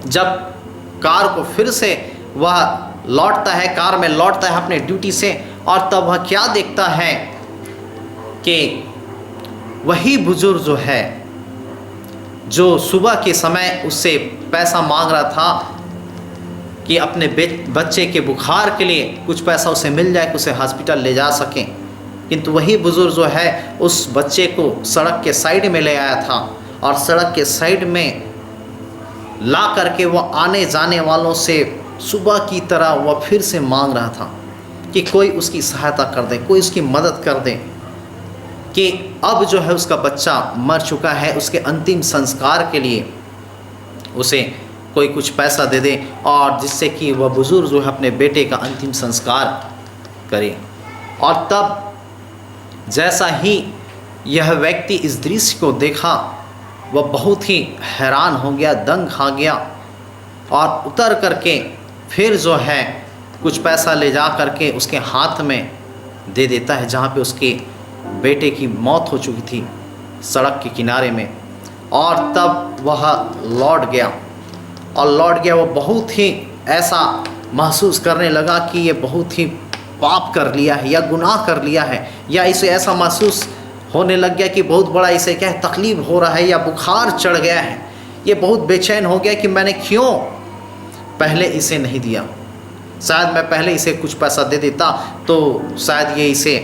जब कार को फिर से वह लौटता है, कार में लौटता है अपने ड्यूटी से, और तब वह क्या देखता है कि वही बुजुर्ग जो है जो सुबह के समय उससे पैसा मांग रहा था कि अपने बच्चे के बुखार के लिए कुछ पैसा उसे मिल जाए कि उसे हॉस्पिटल ले जा सकें, किंतु वही बुजुर्ग जो है उस बच्चे को सड़क के साइड में ले आया था और सड़क के साइड में ला करके वह आने जाने वालों से सुबह की तरह वह फिर से मांग रहा था कि कोई उसकी सहायता कर दे, कोई उसकी मदद कर दे, कि अब जो है उसका बच्चा मर चुका है, उसके अंतिम संस्कार के लिए उसे कोई कुछ पैसा दे दे, और जिससे कि वह बुजुर्ग जो है अपने बेटे का अंतिम संस्कार करे। और तब जैसा ही यह व्यक्ति इस दृश्य को देखा, वह बहुत ही हैरान हो गया, दंग खा गया, और उतर करके फिर जो है कुछ पैसा ले जा करके उसके हाथ में दे देता है, जहाँ पे उसके बेटे की मौत हो चुकी थी सड़क के किनारे में। और तब वह लौट गया, और लौट गया वो बहुत ही ऐसा महसूस करने लगा कि ये बहुत ही पाप कर लिया है या गुनाह कर लिया है, या इसे ऐसा महसूस होने लग गया कि बहुत बड़ा इसे क्या है तकलीफ हो रहा है, या बुखार चढ़ गया है। ये बहुत बेचैन हो गया कि मैंने क्यों पहले इसे नहीं दिया। शायद मैं पहले इसे कुछ पैसा दे देता तो शायद ये इसे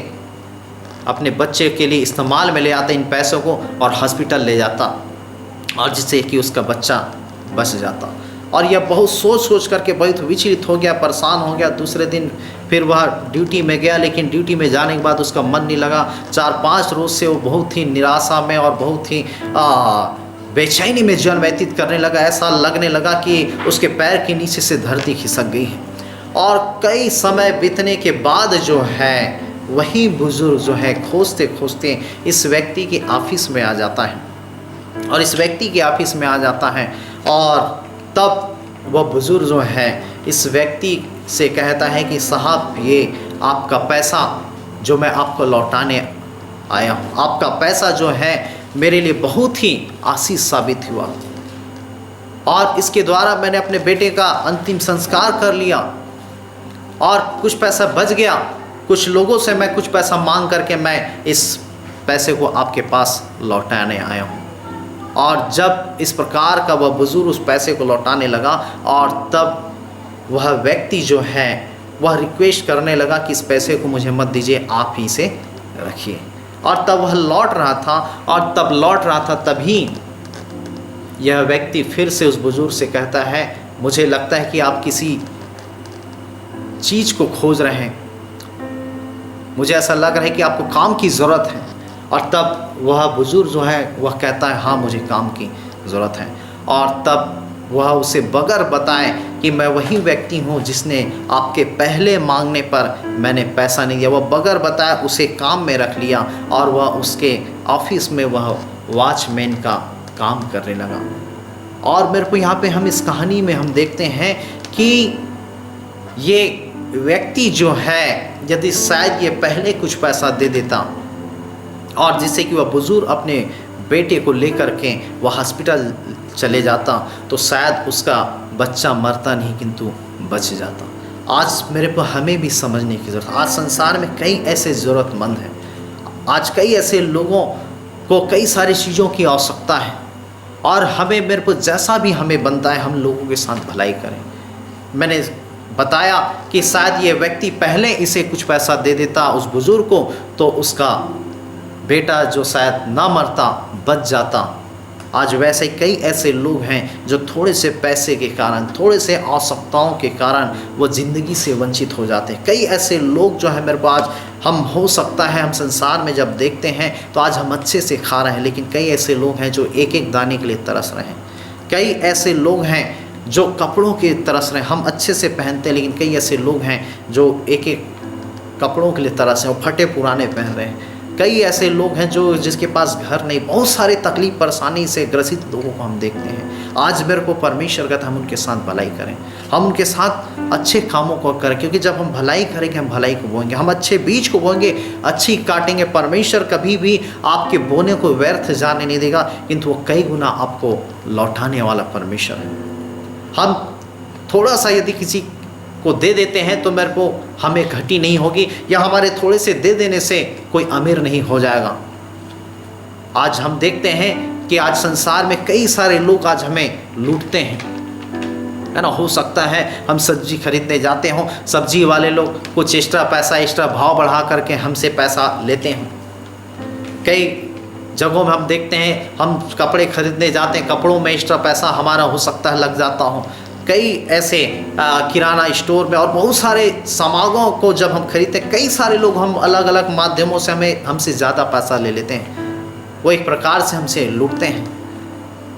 अपने बच्चे के लिए इस्तेमाल में ले आता इन पैसों को और हॉस्पिटल ले जाता, और जिससे कि उसका बच्चा बच जाता। और यह बहुत सोच सोच करके बहुत विचलित हो गया, परेशान हो गया। दूसरे दिन फिर वह ड्यूटी में गया, लेकिन ड्यूटी में जाने के बाद उसका मन नहीं लगा। 4-5 रोज़ से वो बहुत ही निराशा में और बहुत ही बेचैनी में जीवन व्यतीत करने लगा। ऐसा लगने लगा कि उसके पैर के नीचे से धरती खिसक गई है। और कई समय बीतने के बाद जो है वही बुजुर्ग जो है खोजते खोजते इस व्यक्ति के ऑफिस में आ जाता है, और इस व्यक्ति के ऑफिस में आ जाता है। और तब वह बुजुर्ग जो है इस व्यक्ति से कहता है कि साहब, ये आपका पैसा जो मैं आपको लौटाने आया हूँ, आपका पैसा जो है मेरे लिए बहुत ही आशीष साबित हुआ, और इसके द्वारा मैंने अपने बेटे का अंतिम संस्कार कर लिया, और कुछ पैसा बच गया। कुछ लोगों से मैं कुछ पैसा मांग करके मैं इस पैसे को आपके पास लौटाने आया हूँ। और जब इस प्रकार का वह बुजुर्ग उस पैसे को लौटाने लगा, और तब वह व्यक्ति जो है वह रिक्वेस्ट करने लगा कि इस पैसे को मुझे मत दीजिए, आप ही इसे रखिए। और तब वह लौट रहा था, और तब लौट रहा था तभी यह व्यक्ति फिर से उस बुजुर्ग से कहता है, मुझे लगता है कि आप किसी चीज़ को खोज रहे हैं, मुझे ऐसा लग रहा है कि आपको काम की ज़रूरत है। और तब वह बुजुर्ग जो है वह कहता है, हाँ मुझे काम की ज़रूरत है। और तब वह उसे बगैर बताए कि मैं वही व्यक्ति हूँ जिसने आपके पहले मांगने पर मैंने पैसा नहीं दिया, वह बगैर बताए उसे काम में रख लिया, और वह उसके ऑफिस में वह वॉचमैन का काम करने लगा। और मेरे को यहाँ पे हम इस कहानी में हम देखते हैं कि ये व्यक्ति जो है यदि शायद ये पहले कुछ पैसा दे देता, और जिससे कि वह बुजुर्ग अपने बेटे को लेकर के वह हॉस्पिटल चले जाता, तो शायद उसका बच्चा मरता नहीं किंतु बच जाता। आज मेरे को हमें भी समझने की ज़रूरत है। आज संसार में कई ऐसे ज़रूरतमंद हैं, आज कई ऐसे लोगों को कई सारी चीज़ों की आवश्यकता है, और हमें मेरे को जैसा भी हमें बनता है हम लोगों के साथ भलाई करें। मैंने बताया कि शायद ये व्यक्ति पहले इसे कुछ पैसा दे देता उस बुजुर्ग को, तो उसका बेटा जो शायद ना मरता बच जाता। आज वैसे कई ऐसे लोग हैं जो थोड़े से पैसे के कारण, थोड़े से आवश्यकताओं के कारण वो ज़िंदगी से वंचित हो जाते हैं। कई ऐसे लोग जो है मेरे को आज हम हो सकता है हम संसार में जब देखते हैं तो आज हम अच्छे से खा रहे हैं, लेकिन कई ऐसे लोग हैं जो एक एक दाने के लिए तरस रहे हैं। कई ऐसे लोग हैं जो कपड़ों के तरस रहे हैं, हम अच्छे से पहनते हैं, लेकिन कई ऐसे लोग हैं जो एक एक कपड़ों के लिए तरस हैं, वो फटे पुराने पहन रहे हैं। कई ऐसे लोग हैं जो जिसके पास घर नहीं, बहुत सारे तकलीफ परेशानी से ग्रसित लोगों को हम देखते हैं। आज मेरे को परमेश्वर कहता है हम उनके साथ भलाई करें, हम उनके साथ अच्छे कामों को करें, क्योंकि जब हम भलाई करेंगे हम भलाई को बोएंगे, हम अच्छे बीज को बोएंगे, अच्छी काटेंगे। परमेश्वर कभी भी आपके बोने को व्यर्थ जाने नहीं देगा, किंतु वो कई गुना आपको लौटाने वाला परमेश्वर है। हम थोड़ा सा यदि किसी को दे देते हैं तो मेरे को हमें घटी नहीं होगी, या हमारे थोड़े से दे देने से कोई अमीर नहीं हो जाएगा। आज हम देखते हैं कि आज संसार में कई सारे लोग आज हमें लूटते हैं, है ना। हो सकता है हम सब्जी खरीदने जाते हों, सब्जी वाले लोग कुछ एक्स्ट्रा पैसा, एक्स्ट्रा भाव बढ़ा करके हमसे पैसा लेते हैं। कई जगहों में हम देखते हैं हम कपड़े खरीदने जाते हैं, कपड़ों में एक्स्ट्रा पैसा हमारा हो सकता है लग जाता हो। कई ऐसे किराना स्टोर में और बहुत सारे सामानों को जब हम खरीदते हैं, कई सारे लोग हम अलग अलग माध्यमों से हमसे ज़्यादा पैसा ले लेते हैं, वो एक प्रकार से हमसे लूटते हैं।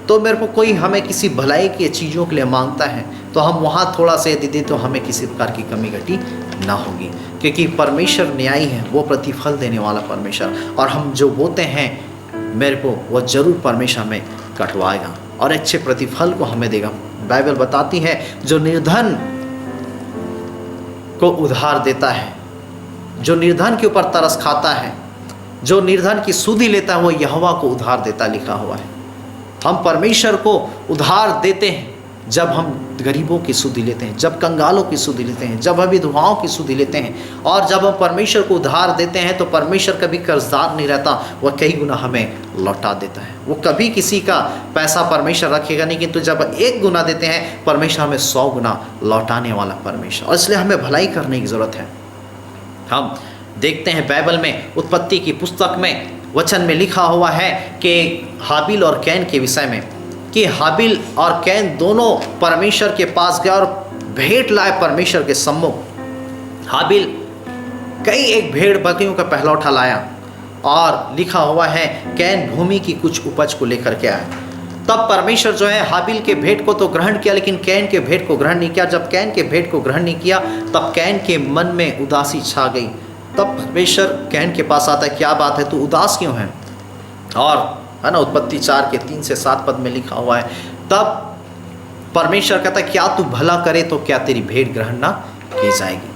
तो मेरे को कोई हमें किसी भलाई की चीज़ों के लिए मांगता है तो हम वहाँ थोड़ा सा यदि दें तो हमें किसी प्रकार की कमी घटी ना होगी, क्योंकि परमेश्वर न्यायी है, वो प्रतिफल देने वाला परमेश्वर। और हम जो बोते हैं मेरे को वो ज़रूर परमेश्वर में कटवाएगा और अच्छे प्रतिफल को हमें देगा। बाइबल बताती है जो निर्धन को उधार देता है, जो निर्धन के ऊपर तरस खाता है, जो निर्धन की सुधि लेता है वो यहोवा को उधार देता लिखा हुआ है। हम परमेश्वर को उधार देते हैं जब हम गरीबों की सुधि लेते हैं, जब कंगालों की सुधि लेते हैं, जब हम विधवाओं की सुधि लेते हैं और जब हम परमेश्वर को उधार देते हैं, तो परमेश्वर कभी कर्जदार नहीं रहता, वह कई गुना हमें लौटा देता है। वो कभी किसी का पैसा परमेश्वर रखेगा नहीं, किंतु जब 1 गुना देते हैं, परमेश्वर हमें 100 गुना लौटाने वाला परमेश्वर। और इसलिए हमें भलाई करने की ज़रूरत है। हम देखते हैं बाइबल में, उत्पत्ति की पुस्तक में वचन में लिखा हुआ है कि हाबिल और कैन के विषय में, कि हाबिल और कैन दोनों परमेश्वर के पास गए और भेंट लाए परमेश्वर के सम्मुख। हाबिल कई एक भेड़ बकरियों का पहलौठा लाया और लिखा हुआ है कैन भूमि की कुछ उपज को लेकर के आया। तब परमेश्वर जो है हाबिल के भेंट को तो ग्रहण किया, लेकिन कैन के भेंट को ग्रहण नहीं किया। जब कैन के भेंट को ग्रहण नहीं किया, तब कैन के मन में उदासी छा गई। तब परमेश्वर कैन के पास आता है, क्या बात है, तू उदास क्यों है? और है ना, उत्पत्ति 4 के 3 से 7 पद में लिखा हुआ है, तब परमेश्वर कहता है, क्या तू भला करे तो क्या तेरी भेंट ग्रहण ना की जाएगी?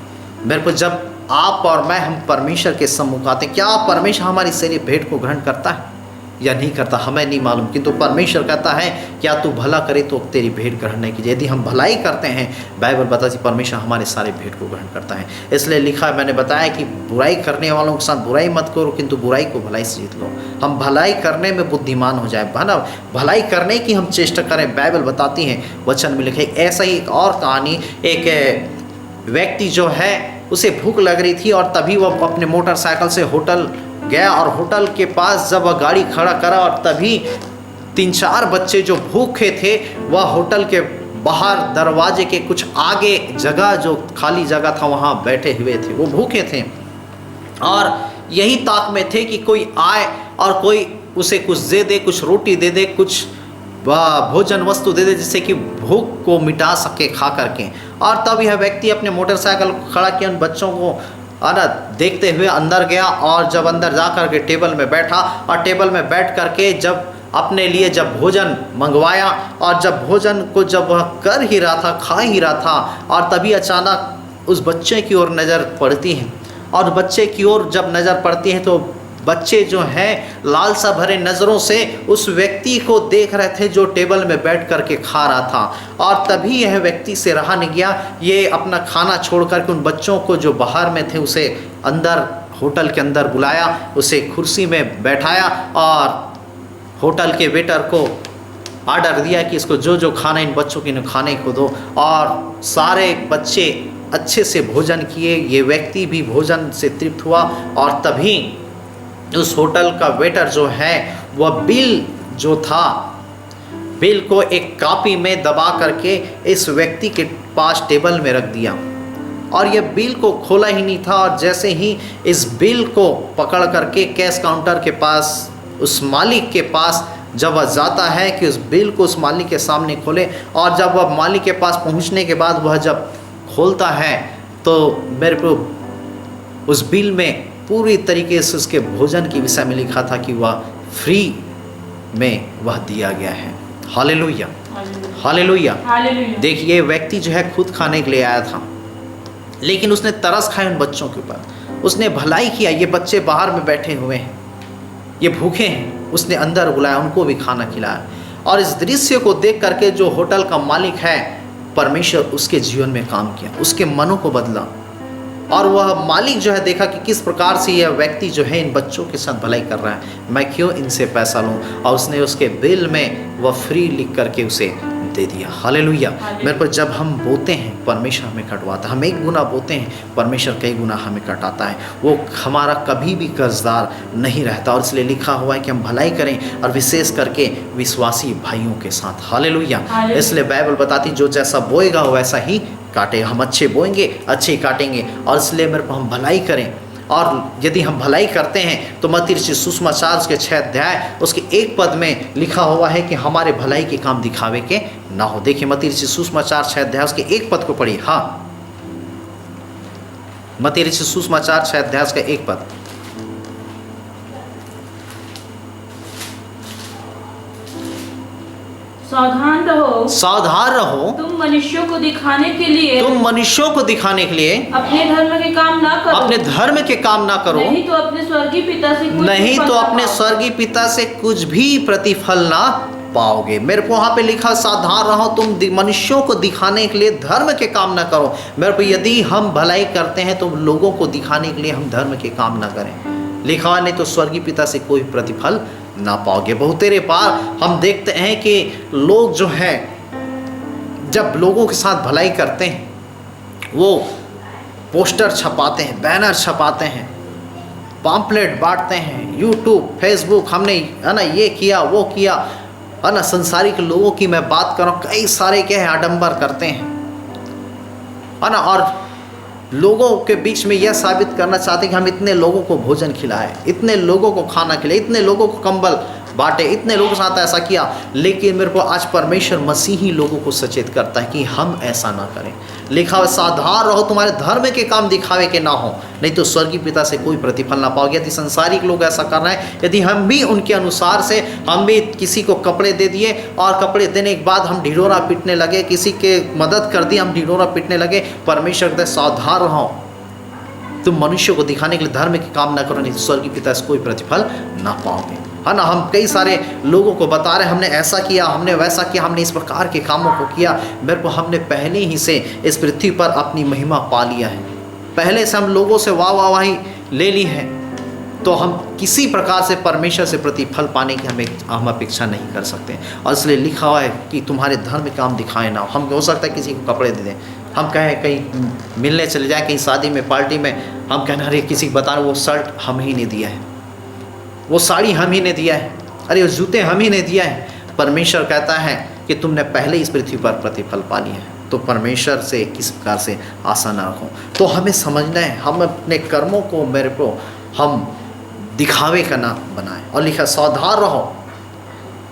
मेरे को जब आप और मैं हम परमेश्वर के सम्मुख आते हैं, क्या परमेश्वर हमारी सारी भेंट को ग्रहण करता है या नहीं करता, हमें नहीं मालूम, किंतु परमेश्वर कहता है क्या तू भला करे तो तेरी भेंट ग्रहण नहीं कीजिए। यदि हम भलाई करते हैं, बाइबल बताती परमेश्वर हमारे सारे भेंट को ग्रहण करता है। इसलिए लिखा है, मैंने बताया कि बुराई करने वालों के साथ बुराई मत करो, किंतु बुराई को भलाई से जीत लो। हम भलाई करने में बुद्धिमान हो जाए, है ना, भलाई करने की हम चेष्टा करें। बाइबल बताती है, वचन में लिखे। ऐसा ही एक और कहानी, एक व्यक्ति जो है उसे भूख लग रही थी और तभी वह अपने मोटरसाइकिल से होटल गया और होटल के पास जब वह गाड़ी खड़ा करा और तभी 3-4 बच्चे जो भूखे थे वह होटल के बाहर दरवाजे के कुछ आगे जगह, जो खाली जगह था, वहाँ बैठे हुए थे। वो भूखे थे और यही ताक में थे कि कोई आए और कोई उसे कुछ दे दे, कुछ रोटी दे दे, कुछ भोजन वस्तु दे दे, जिससे कि भूख को मिटा सके खा करके। और तब यह व्यक्ति अपने मोटरसाइकिल को खड़ा किया, उन बच्चों को देखते हुए अंदर गया और जब अंदर जा कर के टेबल में बैठा और टेबल में बैठ करके जब अपने लिए जब भोजन मंगवाया और जब भोजन को जब वह कर ही रहा था, खा ही रहा था, और तभी अचानक उस बच्चे की ओर नज़र पड़ती है। और बच्चे की ओर जब नज़र पड़ती है तो बच्चे जो हैं लालसा भरे नज़रों से उस व्यक्ति को देख रहे थे जो टेबल में बैठ कर के खा रहा था। और तभी यह व्यक्ति से रहा नहीं गया, ये अपना खाना छोड़ कर के उन बच्चों को जो बाहर में थे उसे अंदर होटल के अंदर बुलाया, उसे कुर्सी में बैठाया और होटल के वेटर को आर्डर दिया कि इसको जो जो खाना इन बच्चों के खाने को दो। और सारे बच्चे अच्छे से भोजन किए, ये व्यक्ति भी भोजन से तृप्त हुआ। और तभी उस होटल का वेटर जो है वह बिल जो था, बिल को एक कॉपी में दबा करके इस व्यक्ति के पास टेबल में रख दिया और यह बिल को खोला ही नहीं था। और जैसे ही इस बिल को पकड़ करके कैश काउंटर के पास उस मालिक के पास जब वह जाता है कि उस बिल को उस मालिक के सामने खोले, और जब वह मालिक के पास पहुंचने के बाद वह जब खोलता है तो मेरे को उस बिल में पूरी तरीके से उसके भोजन के विषय में लिखा था कि वह फ्री में वह दिया गया है। Hallelujah, hallelujah. देखिए, व्यक्ति जो है खुद खाने के लिए आया था, लेकिन उसने तरस खाए उन बच्चों के ऊपर, उसने भलाई किया। ये बच्चे बाहर में बैठे हुए हैं, ये भूखे हैं, उसने अंदर बुलाया, उनको भी खाना खिलाया। और इस दृश्य को देख करके जो होटल का मालिक है, परमेश्वर उसके जीवन में काम किया, उसके मनों को बदला। और वह मालिक जो है देखा कि किस प्रकार से यह व्यक्ति जो है इन बच्चों के साथ भलाई कर रहा है, मैं क्यों इनसे पैसा लूं। और उसने उसके बिल में वह फ्री लिख करके उसे दे दिया। हालेलुया। मेरे पर जब हम बोते हैं परमेश्वर हमें कटवाता है, हम 1 गुना बोते हैं परमेश्वर कई गुना हमें कटाता है। वो हमारा कभी भी कर्जदार नहीं रहता। और इसलिए लिखा हुआ है कि हम भलाई करें और विशेष करके विश्वासी भाइयों के साथ। हालेलुया। इसलिए बाइबल बताती जो जैसा बोएगा वैसा ही काटे। हम अच्छे बोएंगे अच्छे ही काटेंगे। और इसलिए मेरे को हम भलाई करें। और यदि हम भलाई करते हैं तो मत्ती रचित सुसमाचार उसके 6 अध्याय उसके 1 पद में लिखा हुआ है कि हमारे भलाई के काम दिखावे के ना हो। देखिए मत्ती रचित सुसमाचार 6 अध्याय उसके 1 पद को पढ़िए। हाँ, मत्ती रचित सुसमाचार 6 अध्याय उसका 1 पद। सावधान रहो, सावधान रहो, तुम मनुष्यों को दिखाने के लिए अपने धर्म के काम ना करो, अपने धर्म के काम ना करो, नहीं तो अपने स्वर्गीय पिता से कुछ भी प्रतिफल ना पाओगे। मेरे को वहाँ पे लिखा सावधान रहो तुम मनुष्यों को दिखाने के लिए धर्म के काम ना करो। मेरे को यदि हम भलाई करते हैं तो लोगों को दिखाने के लिए हम धर्म के काम ना करें। लिखा हुआ नहीं तो स्वर्गीय पिता से कोई प्रतिफल ना पाओगे। बहुतेरे बार हम देखते हैं कि लोग जो है जब लोगों के साथ भलाई करते हैं वो पोस्टर छपाते हैं, बैनर छपाते हैं, पम्पलेट बांटते हैं, यूट्यूब फेसबुक हमने है ना ये किया वो किया है ना। संसारिक लोगों की मैं बात कर रहा हूँ, कई सारे क्या है आडंबर करते हैं है ना, और लोगों के बीच में यह साबित करना चाहते हैं कि हम इतने लोगों को भोजन खिलाए, इतने लोगों को खाना खिलाए, इतने लोगों को कंबल बांटे, इतने लोगों के साथ ऐसा किया। लेकिन मेरे को आज परमेश्वर मसीही लोगों को सचेत करता है कि हम ऐसा ना करें। लिखा हुआ सावधान रहो तुम्हारे धर्म के काम दिखावे के ना हो, नहीं तो स्वर्गीय पिता से कोई प्रतिफल ना पाओगे। यदि संसारिक लोग ऐसा कर रहे हैं, यदि हम भी उनके अनुसार से हम भी किसी को कपड़े दे दिए और कपड़े देने के बाद हम ढिढोरा पीटने लगे, किसी के मदद कर दी हम ढिढोरा पीटने लगे, परमेश्वर कहते सावधान रहो तुम मनुष्य को दिखाने के लिए धर्म के काम ना करो, नहीं तो स्वर्गीय पिता से कोई प्रतिफल ना पाओगे। है ना, हम कई सारे लोगों को बता रहे हमने ऐसा किया, हमने वैसा किया, हमने इस प्रकार के कामों को किया। मेरे को हमने पहले ही से इस पृथ्वी पर अपनी महिमा पा लिया है, पहले से हम लोगों से वाहवाही ले ली है, तो हम किसी प्रकार से परमेश्वर से प्रतिफल पाने की हम अपेक्षा नहीं कर सकते। और इसलिए लिखा हुआ है कि तुम्हारे धर्म के काम दिखाए ना। हम हो सकता है किसी को कपड़े दे दें, हम कहें कहीं मिलने चले जाए, कहीं शादी में पार्टी में, हम कहना अरे किसी को बता रहे वो शर्ट हम ही ने दिया है, वो साड़ी हम ही ने दिया है, अरे वो जूते हम ही ने दिया है। परमेश्वर कहता है कि तुमने पहले इस पृथ्वी पर प्रतिफल पा लिया है, तो परमेश्वर से किस प्रकार से आशा ना रखो। तो हमें समझना है हम अपने कर्मों को मेरे को हम दिखावे का ना बनाए। और लिखा सावधान रहो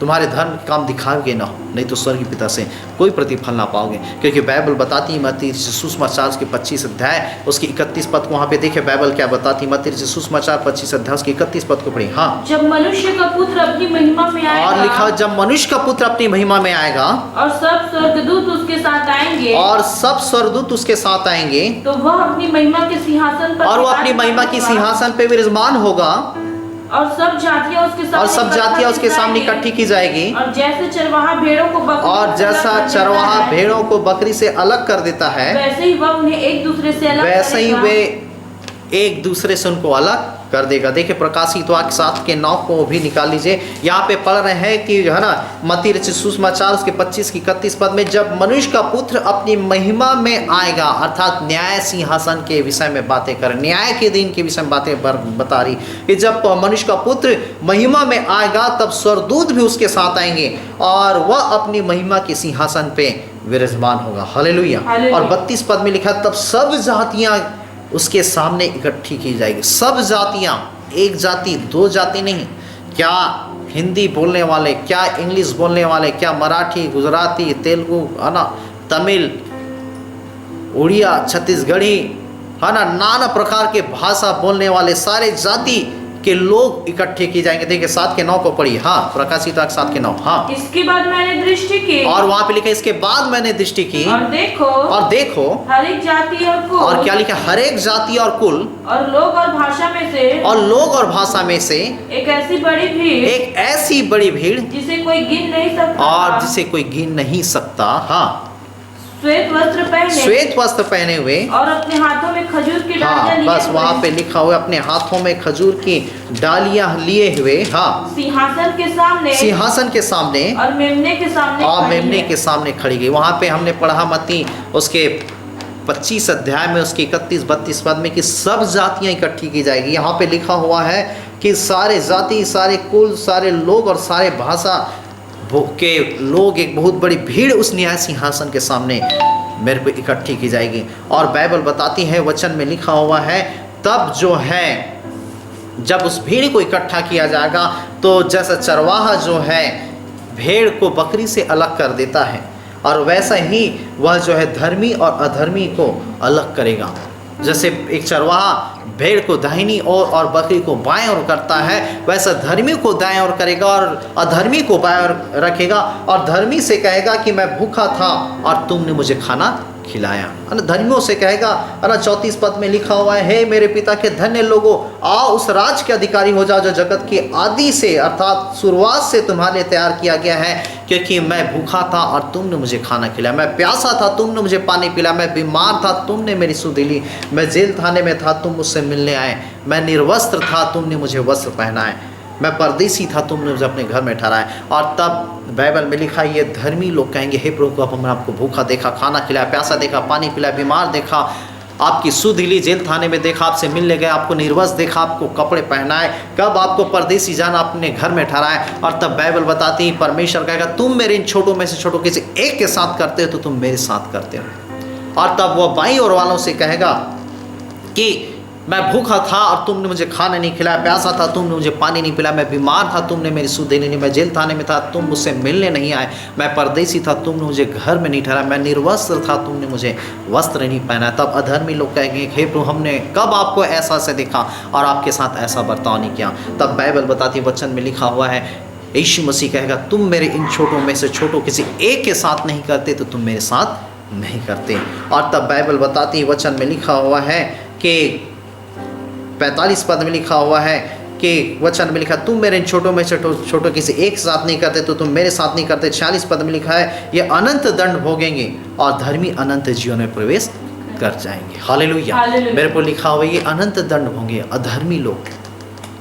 तुम्हारे धर्म के काम दिखावे ना हो, नहीं तो स्वर्गीय पिता से कोई प्रतिफल ना पाओगे। क्योंकि बाइबल बताती है मत्ती सुसमाचार के 25 अध्याय उसकी 31 पद को वहाँ पे देखे बाइबल क्या बताती है। मत्ती सुसमाचार 25 अध्याय उसकी 31 पद को पढ़ी। हाँ, जब मनुष्य का पुत्र अपनी महिमा में आएगा, और लिखा जब मनुष्य का पुत्र अपनी महिमा में आएगा और सब स्वर्गदूत उसके साथ आएंगे, और सब स्वर्गदूत उसके साथ आएंगे, तो वह अपनी महिमा के सिंहासन पर, और वो अपनी महिमा की सिंहासन पे विराजमान होगा, और सब जातियां उसके सामने इकट्ठी की जाएगी। और जैसे चरवाहा भेड़ों को बकरी और जैसा चरवाहा भेड़ों को बकरी से अलग कर देता है, वैसे ही वह उन्हें एक दूसरे से अलग वैसे ही वे एक दूसरे से उनको अलग कर देगा। देखिए प्रकाशित वाक्य 7 के 9 को भी निकाल लीजिए। यहाँ पे पढ़ रहे हैं कि है ना मत्ती रचित सुसमाचार उसके 25 की 31 पद में, जब मनुष्य का पुत्र अपनी महिमा में आएगा, अर्थात न्याय सिंहासन के विषय में बातें कर, न्याय के दिन के विषय में बातें बता रही कि जब मनुष्य का पुत्र महिमा में आएगा तब स्वर्गदूत भी उसके साथ आएंगे और वह अपनी महिमा के सिंहासन पे विराजमान होगा। हालेलुया। और 32 पद में लिखा तब सब जातियां उसके सामने इकट्ठी की जाएगी। सब जातियां, एक जाति दो जाति नहीं, क्या हिंदी बोलने वाले, क्या इंग्लिश बोलने वाले, क्या मराठी, गुजराती, तेलुगु, है ना, तमिल, उड़िया, छत्तीसगढ़ी, है ना, नाना प्रकार के भाषा बोलने वाले सारे जाति के लोग इकट्ठे किए जाएंगे। देखिए 7 के 9 को पढ़िए। हाँ, प्रकाशित 7 के 9। हाँ, इसके बाद मैंने दृष्टि की, और वहां पे लिखा इसके बाद मैंने दृष्टि की, और देखो हर एक जाति और कुल, और क्या लिखा हर एक जाति और कुल, और लोग और भाषा में से एक ऐसी बड़ी भीड़ जिसे कोई गिन नहीं सकता। हाँ, श्वेत वस्त्र पहने हुए और अपने हाथों में खजूर की डालियां लिए, बस वहाँ पे लिखा हुआ अपने हाथों में खजूर की डालियां लिए हुए। हाँ, सिंहासन के सामने और मेमने के सामने खड़ी गई। वहाँ पे हमने पढ़ा मत्ती उसके 25 अध्याय में उसके 31-32 पद में कि सब जातियां इकट्ठी की जाएगी। यहाँ पे लिखा हुआ है कि सारे जाति, सारे कुल, सारे लोग और सारे भाषा के लोग, एक बहुत बड़ी भीड़ उस न्याय सिंहासन के सामने मेरे को इकट्ठी की जाएगी। और बाइबल बताती है, वचन में लिखा हुआ है, तब जो है जब उस भीड़ को इकट्ठा किया जाएगा तो जैसा चरवाहा जो है भेड़ को बकरी से अलग कर देता है, और वैसा ही वह जो है धर्मी और अधर्मी को अलग करेगा। जैसे एक चरवाहा भेड़ को दाहिनी ओर और बकरी को बाएं ओर करता है, वैसा धर्मी को दाएं ओर करेगा और अधर्मी को बाएं ओर रखेगा। और धर्मी से कहेगा कि मैं भूखा था और तुमने मुझे खाना खिलाया। धर्मियों से कहेगा 34 पद में लिखा हुआ है, हे मेरे पिता के धन्य लोगों, आओ उस राज के अधिकारी हो जाओ जो जगत की आदि से अर्थात शुरुआत से तुम्हारे लिए तैयार किया गया है। क्योंकि मैं भूखा था और तुमने मुझे खाना खिलाया, मैं प्यासा था तुमने मुझे पानी पिलाया, मैं बीमार था तुमने मेरी सुधि ली, मैं जेल खाने में था तुम मुझसे मिलने आए, मैं निर्वस्त्र था तुमने मुझे वस्त्र पहनाए, मैं परदेसी था तुमने मुझे अपने घर में ठहराया। और तब बाइबल में लिखा है ये धर्मी लोग कहेंगे, हे प्रभु अब हमने आपको भूखा देखा, खाना खिलाया, प्यासा देखा, पानी पिलाया, बीमार देखा, आपकी सुधि ली, जेल थाने में देखा, आपसे मिलने गए, आपको निर्वस्त्र देखा, आपको कपड़े पहनाए, कब आपको परदेसी जाना अपने घर में ठहराए। और तब बाइबल बताती है परमेश्वर कहेगा तुम मेरे इन छोटों में से छोटों किसी एक के साथ करते हो तो तुम मेरे साथ करते हो। और तब वह बाईं ओर वालों से कहेगा कि मैं भूखा था और तुमने मुझे खाना नहीं खिलाया, प्यासा था तुमने मुझे पानी नहीं पिलाया, मैं बीमार था तुमने मेरी सुधि नहीं, मैं जेल थाने में था तुम मुझसे मिलने नहीं आए, मैं परदेसी था तुमने मुझे घर में नहीं ठहराया, मैं निर्वस्त्र था तुमने मुझे वस्त्र नहीं पहना। तब अधर्मी लोग कहेंगे, हे प्रभु हमने कब आपको ऐसा से देखा और आपके साथ ऐसा बर्ताव नहीं किया। तब बाइबल बताती वचन में लिखा हुआ है, यीशु मसीह कहेगा तुम मेरे इन छोटों में से छोटों किसी एक के साथ नहीं करते तो तुम मेरे साथ नहीं करते। और तब बाइबल बताती है वचन में लिखा हुआ है कि 45 पद में लिखा हुआ है कि वचन में लिखा तुम मेरे इन छोटों में छोटों किसी एक साथ नहीं करते तो तुम मेरे साथ नहीं करते। 46 पद में लिखा है ये अनंत दंड भोगेंगे और धर्मी अनंत जीवन में प्रवेश कर जाएंगे। हालेलुया। मेरे को लिखा हुआ ये अनंत दंड होंगे अधर्मी लोग,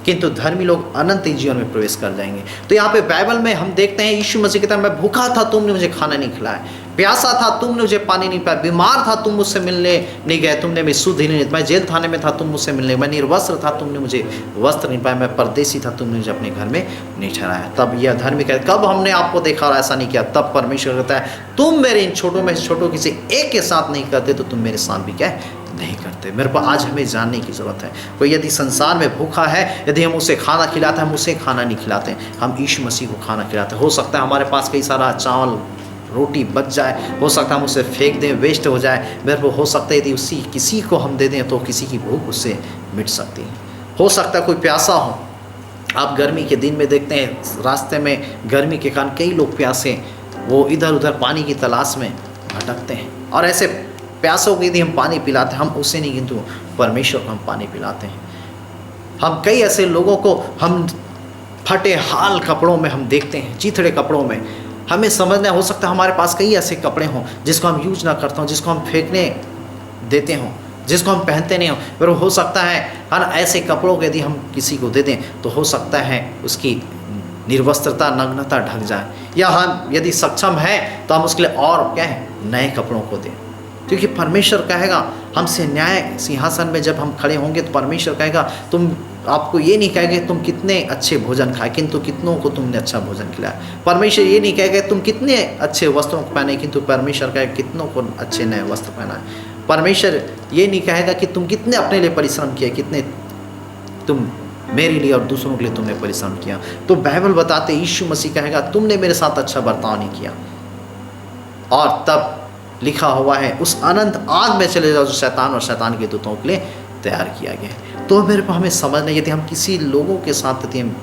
किंतु धर्मी लोग अनंत जीवन में प्रवेश कर जाएंगे। तो यहाँ पे बाइबल में हम देखते हैं यीशु मसीह कहता है मैं भूखा था तुमने मुझे खाना नहीं खिलाया, प्यासा था तुमने मुझे पानी नहीं पिलाया, बीमार था तुम मुझसे मिलने नहीं गए, तुमने मेरी सुधि नहीं, मैं जेल थाने में था तुम मुझसे मिलने, मैं निर्वस्त्र था तुमने मुझे वस्त्र नहीं पाया, मैं परदेसी था तुमने मुझे अपने घर में नहीं ठहराया। तब यह धर्मी कहते कब हमने आपको देखा और ऐसा नहीं किया। तब परमेश्वर कहता है तुम मेरे इन छोटों में से छोटों किसी एक के साथ नहीं करते तो तुम मेरे साथ भी क्या नहीं करते। मेरे को आज हमें जानने की ज़रूरत है, कोई यदि संसार में भूखा है, यदि हम उसे खाना खिलाते हैं, हम उसे खाना नहीं खिलाते, हम यीशु मसीह को खाना खिलाते हैं। हो सकता है हमारे पास कई सारा चावल रोटी बच जाए, हो सकता है हम उसे फेंक दें, वेस्ट हो जाए, मेरे को हो सकता है यदि उसी किसी को हम दे दें तो किसी की भूख उससे मिट सकती है। हो सकता है कोई प्यासा हो, आप गर्मी के दिन में देखते हैं रास्ते में गर्मी के कारण कई लोग प्यासे वो इधर उधर पानी की तलाश में भटकते हैं, और ऐसे प्यासों को यदि हम पानी पिलाते हैं, हम उसे नहीं किंतु परमेश्वर को हम पानी पिलाते हैं। हम कई ऐसे लोगों को हम फटे हाल कपड़ों में हम देखते हैं, चिथड़े कपड़ों में, हमें समझना हो सकता है हमारे पास कई ऐसे कपड़े हों जिसको हम यूज ना करते हों, जिसको हम फेंकने देते हों, जिसको हम पहनते नहीं हों, पर हो सकता है ना ऐसे कपड़ों को यदि हम किसी को दे दें तो हो सकता है उसकी निर्वस्त्रता नग्नता ढक जाए, या हम यदि सक्षम है तो हम उसके लिए और क्या है नए कपड़ों को दें। क्योंकि परमेश्वर कहेगा हमसे न्याय सिंहासन में जब हम खड़े होंगे तो परमेश्वर कहेगा तुम आपको ये नहीं कहेगा तुम कितने अच्छे भोजन खाए किंतु कितनों को तुमने अच्छा भोजन खिलाया। परमेश्वर ये नहीं कहेगा तुम कितने अच्छे वस्त्रों को पहने किंतु परमेश्वर कहेगा कितनों को अच्छे नए वस्त्र पहनाए। परमेश्वर ये नहीं कहेगा कि तुम कितने अपने लिए परिश्रम किए, कितने तुम मेरे लिए और दूसरों के लिए तुमने परिश्रम किया। तो बाइबल बताते यीशु मसीह कहेगा तुमने मेरे साथ अच्छा बर्ताव नहीं किया। और तब लिखा हुआ है उस अनंत आग में चले जाओ जो शैतान और शैतान के दूतों के लिए तैयार किया गया है। तो मेरे को हमें समझना यदि हम किसी लोगों के साथ यदि हम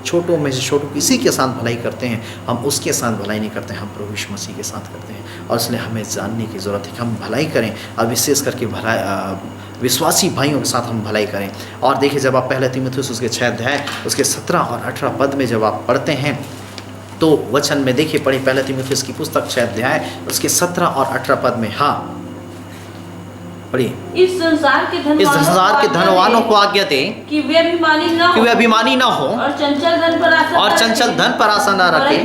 छोटों में से छोटों किसी के साथ भलाई करते हैं, हम उसके साथ भलाई नहीं करते, हम प्रभु यीशु मसीह के साथ करते हैं। और इसलिए हमें जानने की ज़रूरत है कि हम भलाई करें, और विशेष करके विश्वासी भाइयों के साथ हम भलाई करें। और देखिए जब आप पहले तीमुथियुस उसके 6 अध्याय उसके 17 और 18 पद में जब आप पढ़ते हैं तो वचन में देखिए पढ़े पहले तीमुथियुस की पुस्तक 6 अध्याय उसके 17 और 18 पद में, हाँ पढ़िए। इस संसार के धनवानों को आज्ञा दे कि वे अभिमानी न हो और चंचल धन पर आशा न रखे,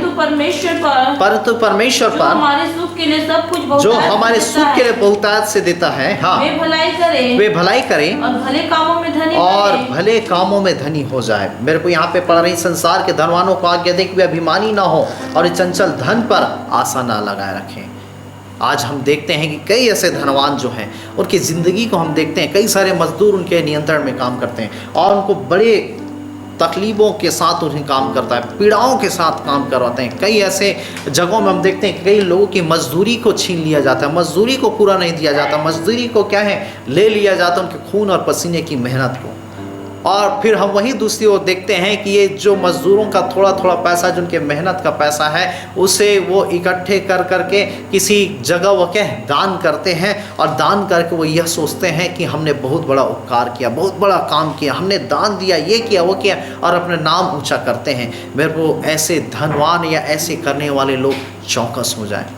परंतु परमेश्वर पर हमारे सुख के लिए सब कुछ जो हमारे सुख के लिए बहुतायत से देता है, हाँ वे भलाई करे और भले कामों में धनी हो जाए। मेरे को यहाँ पे पढ़ रही संसार के धनवानों को आज्ञा दे कि वे अभिमानी ना हो और चंचल धन पर आशा ना लगाए रखें। आज हम देखते हैं कि कई ऐसे धनवान जो हैं उनकी ज़िंदगी को हम देखते हैं, कई सारे मजदूर उनके नियंत्रण में काम करते हैं और उनको बड़े तकलीफ़ों के साथ उन्हें काम करता है, पीड़ाओं के साथ काम करवाते हैं। कई ऐसे जगहों में हम देखते हैं कि कई लोगों की मजदूरी को छीन लिया जाता है, मजदूरी को पूरा नहीं दिया जाता, मजदूरी को क्या है ले लिया जाता है, उनके खून और पसीने की मेहनत को। और फिर हम वही दूसरी ओर देखते हैं कि ये जो मजदूरों का थोड़ा थोड़ा पैसा, जिनके मेहनत का पैसा है, उसे वो इकट्ठे कर करके किसी जगह वो क्या है दान करते हैं, और दान करके वो यह सोचते हैं कि हमने बहुत बड़ा उपकार किया, बहुत बड़ा काम किया, हमने दान दिया, ये किया, वो किया, और अपने नाम ऊंचा करते हैं। मेरे को ऐसे धनवान या ऐसे करने वाले लोग चौकस हो जाए।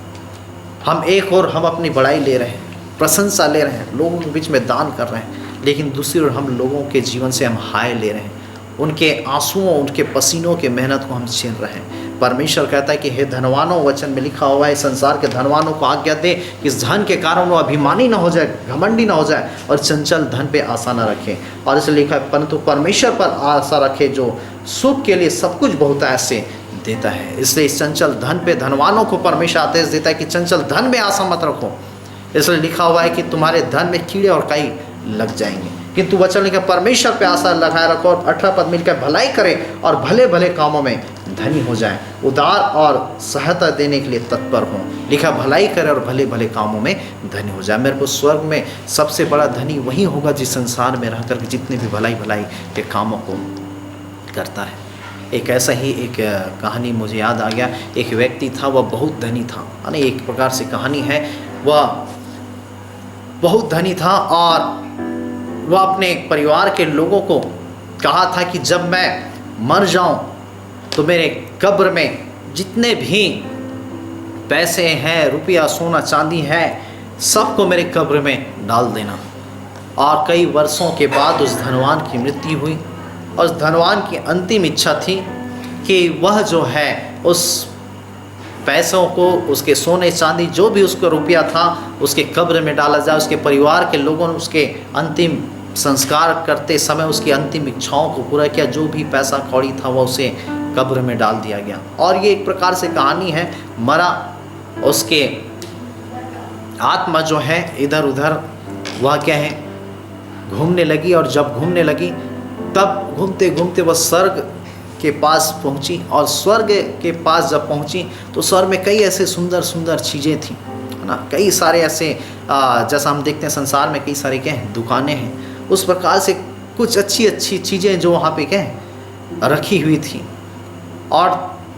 हम एक और हम अपनी बड़ाई ले रहे हैं, प्रशंसा ले रहे हैं, लोगों के बीच में दान कर रहे हैं, लेकिन दूसरी ओर हम लोगों के जीवन से हम हाय ले रहे हैं, उनके आंसुओं, उनके पसीनों के मेहनत को हम छीन रहे हैं। परमेश्वर कहता है कि हे धनवानों, वचन में लिखा हुआ है, संसार के धनवानों को आज्ञा दे कि इस धन के कारण वो अभिमानी ना हो जाए, घमंडी ना हो जाए, और चंचल धन पे आशा ना रखें। और इसे लिखा है, परंतु परमेश्वर पर आशा रखे जो सुख के लिए सब कुछ बहुत ऐसे देता है। इसलिए इस चंचल धन पे धनवानों को परमेश्वर आदेश देता है कि चंचल धन में आशा मत रखो। इसलिए लिखा हुआ है कि तुम्हारे धन में कीड़े और काई लग जाएंगे, किंतु वचन लिखा परमेश्वर पे आशा लगाए रखो, और 18 पद मिलकर भलाई करें और भले भले कामों में धनी हो जाए, उदार और सहायता देने के लिए तत्पर हो। लिखा भलाई करे और भले भले कामों में धनी हो जाए। मेरे को स्वर्ग में सबसे बड़ा धनी वही होगा जिस संसार में रह करके जितने भी भलाई भलाई के कामों को करता है। एक ऐसा ही एक कहानी मुझे याद आ गया। एक व्यक्ति था, वह बहुत धनी था, यानी एक प्रकार से कहानी है, वह बहुत धनी था, और वह अपने परिवार के लोगों को कहा था कि जब मैं मर जाऊं तो मेरे कब्र में जितने भी पैसे हैं, रुपया, सोना, चांदी है, सबको मेरे कब्र में डाल देना। और कई वर्षों के बाद उस धनवान की मृत्यु हुई, और उस धनवान की अंतिम इच्छा थी कि वह जो है उस पैसों को, उसके सोने चांदी जो भी उसका रुपया था, उसके कब्र में डाला जाए। उसके परिवार के लोगों ने उसके अंतिम संस्कार करते समय उसकी अंतिम इच्छाओं को पूरा किया। जो भी पैसा कौड़ी था वह उसे कब्र में डाल दिया गया। और ये एक प्रकार से कहानी है, मरा उसके आत्मा जो है इधर उधर वह क्या है घूमने लगी, और जब घूमने लगी तब घूमते घूमते वह स्वर्ग के पास पहुंची। और स्वर्ग के पास जब पहुंची तो स्वर्ग में कई ऐसे सुंदर सुंदर चीज़ें थी, है ना, कई सारे ऐसे जैसा हम देखते हैं संसार में कई सारे क्या हैं दुकानें हैं, उस प्रकार से कुछ अच्छी अच्छी चीज़ें जो वहाँ पे क्या है रखी हुई थी। और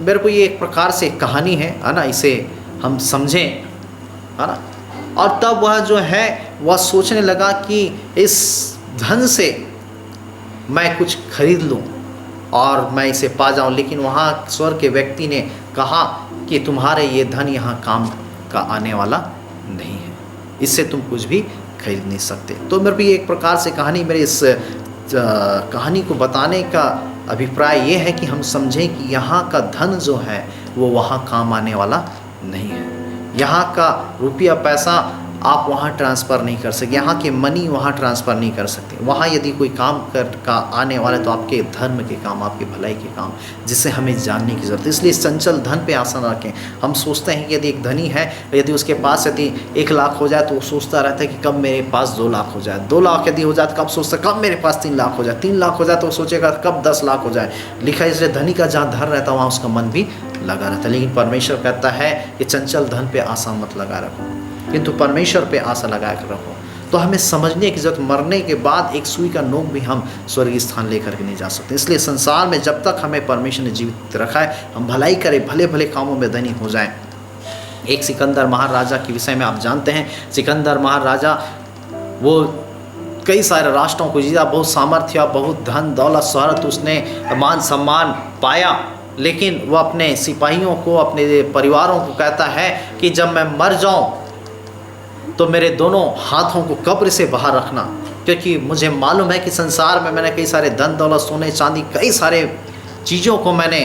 मेरे को ये एक प्रकार से कहानी है ना, इसे हम समझें, है ना। और तब वह जो है वह सोचने लगा कि इस धन से मैं कुछ खरीद लूँ और मैं इसे पा जाऊँ। लेकिन वहाँ स्वर्ग के व्यक्ति ने कहा कि तुम्हारे ये धन यहाँ काम का आने वाला नहीं है, इससे तुम कुछ भी खरीद नहीं सकते। तो मेरे को ये एक प्रकार से कहानी, मेरे इस कहानी को बताने का अभिप्राय ये है कि हम समझें कि यहाँ का धन जो है वो वहाँ काम आने वाला नहीं है। यहाँ का रुपया पैसा आप वहाँ ट्रांसफ़र नहीं कर सकते, यहाँ के मनी वहाँ ट्रांसफ़र नहीं कर सकते। वहाँ यदि कोई काम कर का आने वाला है तो आपके धर्म के काम, आपके भलाई के काम, जिसे हमें जानने की ज़रूरत है। इसलिए चंचल धन पे आशा न रखें। हम सोचते हैं कि यदि एक धनी है, यदि उसके पास यदि 1 लाख हो जाए तो वो सोचता रहता है कि कब मेरे पास 2 लाख हो जाए, 2 लाख यदि हो जाए तो कब सोचता है कब मेरे पास 3 लाख हो जाए, 3 लाख हो जाए तो वो सोचेगा कब 10 लाख हो जाए। लिखा है इसलिए धनी का जहाँ धन रहता है वहाँ उसका मन भी लगा रहता है। लेकिन परमेश्वर कहता है कि चंचल धन पे आशा मत लगा रखो, किंतु परमेश्वर पे आशा लगा कर रखो। तो हमें समझने की जरूरत, मरने के बाद एक सुई का नोक भी हम स्वर्गीय स्थान लेकर के नहीं जा सकते। इसलिए संसार में जब तक हमें परमेश्वर ने जीवित रखा है, हम भलाई करें, भले भले कामों में धनी हो जाएं। एक सिकंदर महाराजा के विषय में आप जानते हैं। सिकंदर महाराजा वो कई सारे राष्ट्रों को जीता, बहुत सामर्थ्य, बहुत धन दौलत शोहरत, उसने मान सम्मान पाया। लेकिन वह अपने सिपाहियों को, अपने परिवारों को कहता है कि जब मैं मर जाऊं तो मेरे दोनों हाथों को कब्र से बाहर रखना, क्योंकि मुझे मालूम है कि संसार में मैंने कई सारे धन दौलत, सोने चांदी, कई सारे चीज़ों को मैंने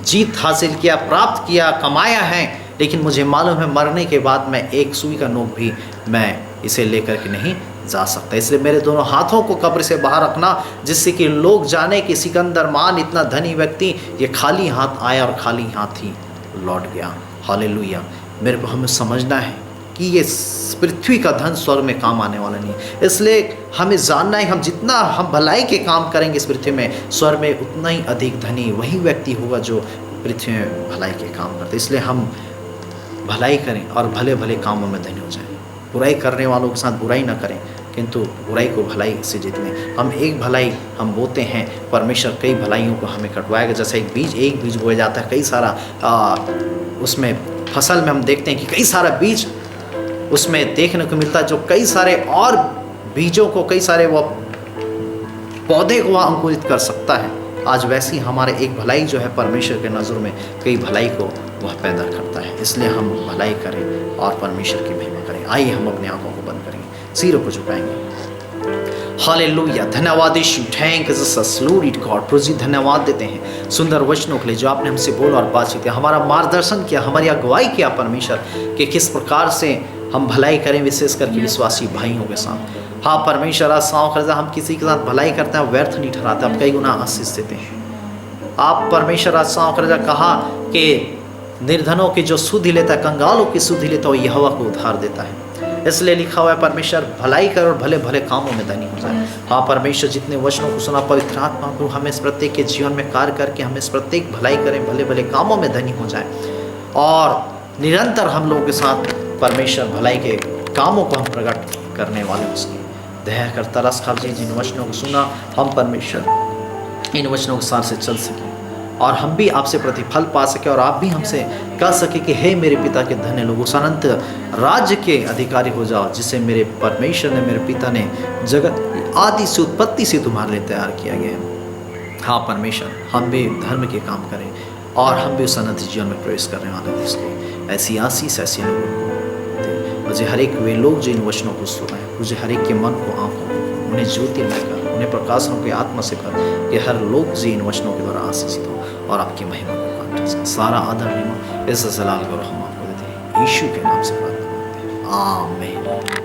जीत हासिल किया, प्राप्त किया, कमाया है। लेकिन मुझे मालूम है मरने के बाद मैं एक सुई का नोक भी मैं इसे लेकर के नहीं जा सकता। इसलिए मेरे दोनों हाथों को कब्र से बाहर रखना, जिससे कि लोग जाने कि सिकंदर मान इतना धनी व्यक्ति ये खाली हाथ आया और खाली हाथ ही लौट गया। हालेलुया। मेरे को हमें समझना है कि ये पृथ्वी का धन स्वर्ग में काम आने वाला नहीं है। इसलिए हमें जानना है हम जितना हम भलाई के काम करेंगे इस पृथ्वी में, स्वर्ग में उतना ही अधिक धनी वही व्यक्ति होगा जो पृथ्वी में भलाई के काम करते। इसलिए हम भलाई करें और भले भले कामों में धनी हो जाएं। बुराई करने वालों के साथ बुराई ना करें, किंतु बुराई को भलाई से जीतने। हम एक भलाई हम बोते हैं, परमेश्वर कई भलाइयों को हमें कटवाएगा। जैसे एक बीज बोया जाता है, कई सारा उसमें फसल में हम देखते हैं कि कई सारा बीज उसमें देखने को मिलता है, जो कई सारे और बीजों को, कई सारे वो पौधे को वह अंकुरित कर सकता है। आज वैसी हमारे एक भलाई जो है परमेश्वर के नज़र में कई भलाई को वह पैदा करता है। इसलिए हम भलाई करें और परमेश्वर की महिमा करें। आइए हम अपनी आंखों को बंद करेंगे, सिरों को झुकाएंगे। हालेलुया, धन्यवाद यीशु, thank you Jesus, glory to God. प्रभु जी धन्यवाद देते हैं सुंदर वचनों के लिए जो आपने हमसे बोला और बातचीत किया, हमारा मार्गदर्शन किया, हमारी अगुवाई किया परमेश्वर कि किस प्रकार से हम भलाई करें, विशेष करके विश्वासी भाइयों के साथ। हाँ परमेश्वर, आशाओं करता हम किसी के साथ भलाई करते हैं, व्यर्थ नहीं ठहराते, आप कई गुना आशीष देते हैं। आप परमेश्वर आशाओं करता कहा कि निर्धनों की जो सुधि लेता है, कंगालों की सुधि लेता है, वो यहोवा को उधार देता है। इसलिए लिखा हुआ है परमेश्वर भलाई कर और भले भले कामों में धनी हो जाए। हाँ परमेश्वर, जितने वचनों को सुना पवित्र आत्मा को हमें इस प्रत्येक के जीवन में कार्य करके हमें इस प्रत्येक भलाई करें, भले भले कामों में धनी हो जाए और निरंतर हम लोगों के साथ परमेश्वर भलाई के कामों को हम प्रकट करने वाले उसकी दया कर तरस खाब जी। जिन वचनों को सुना हम परमेश्वर इन वचनों के साथ से चल सके और हम भी आपसे प्रतिफल पा सके और आप भी हमसे कह सके कि हे मेरे पिता के धन्य लोग, उस अनंत राज्य के अधिकारी हो जाओ जिसे मेरे परमेश्वर ने, मेरे पिता ने जगत आदि से, उत्पत्ति से तुम्हारे लिए तैयार किया गया है। हाँ परमेश्वर, हम भी धर्म के काम करें और हम भी उस अनंत जीवन में प्रवेश करने वाले हैं। इसलिए ऐसी आशीष ऐसी लोगों को मुझे हर एक वे लोग जो इन वचनों को सुना है, मुझे हर एक के मन को, आंखों को, उन्हें ज्योतिर्मय कर, उन्हें प्रकाशनों के आत्मा से भर, कि हर लोग जो इन वचनों के द्वारा आशीषित हो और आपकी महिमा को कांटे। सारा आदर नियम इस जलाल को हम आपको देते हैं, यीशु के नाम से प्रार्थना करते हैं, आमीन।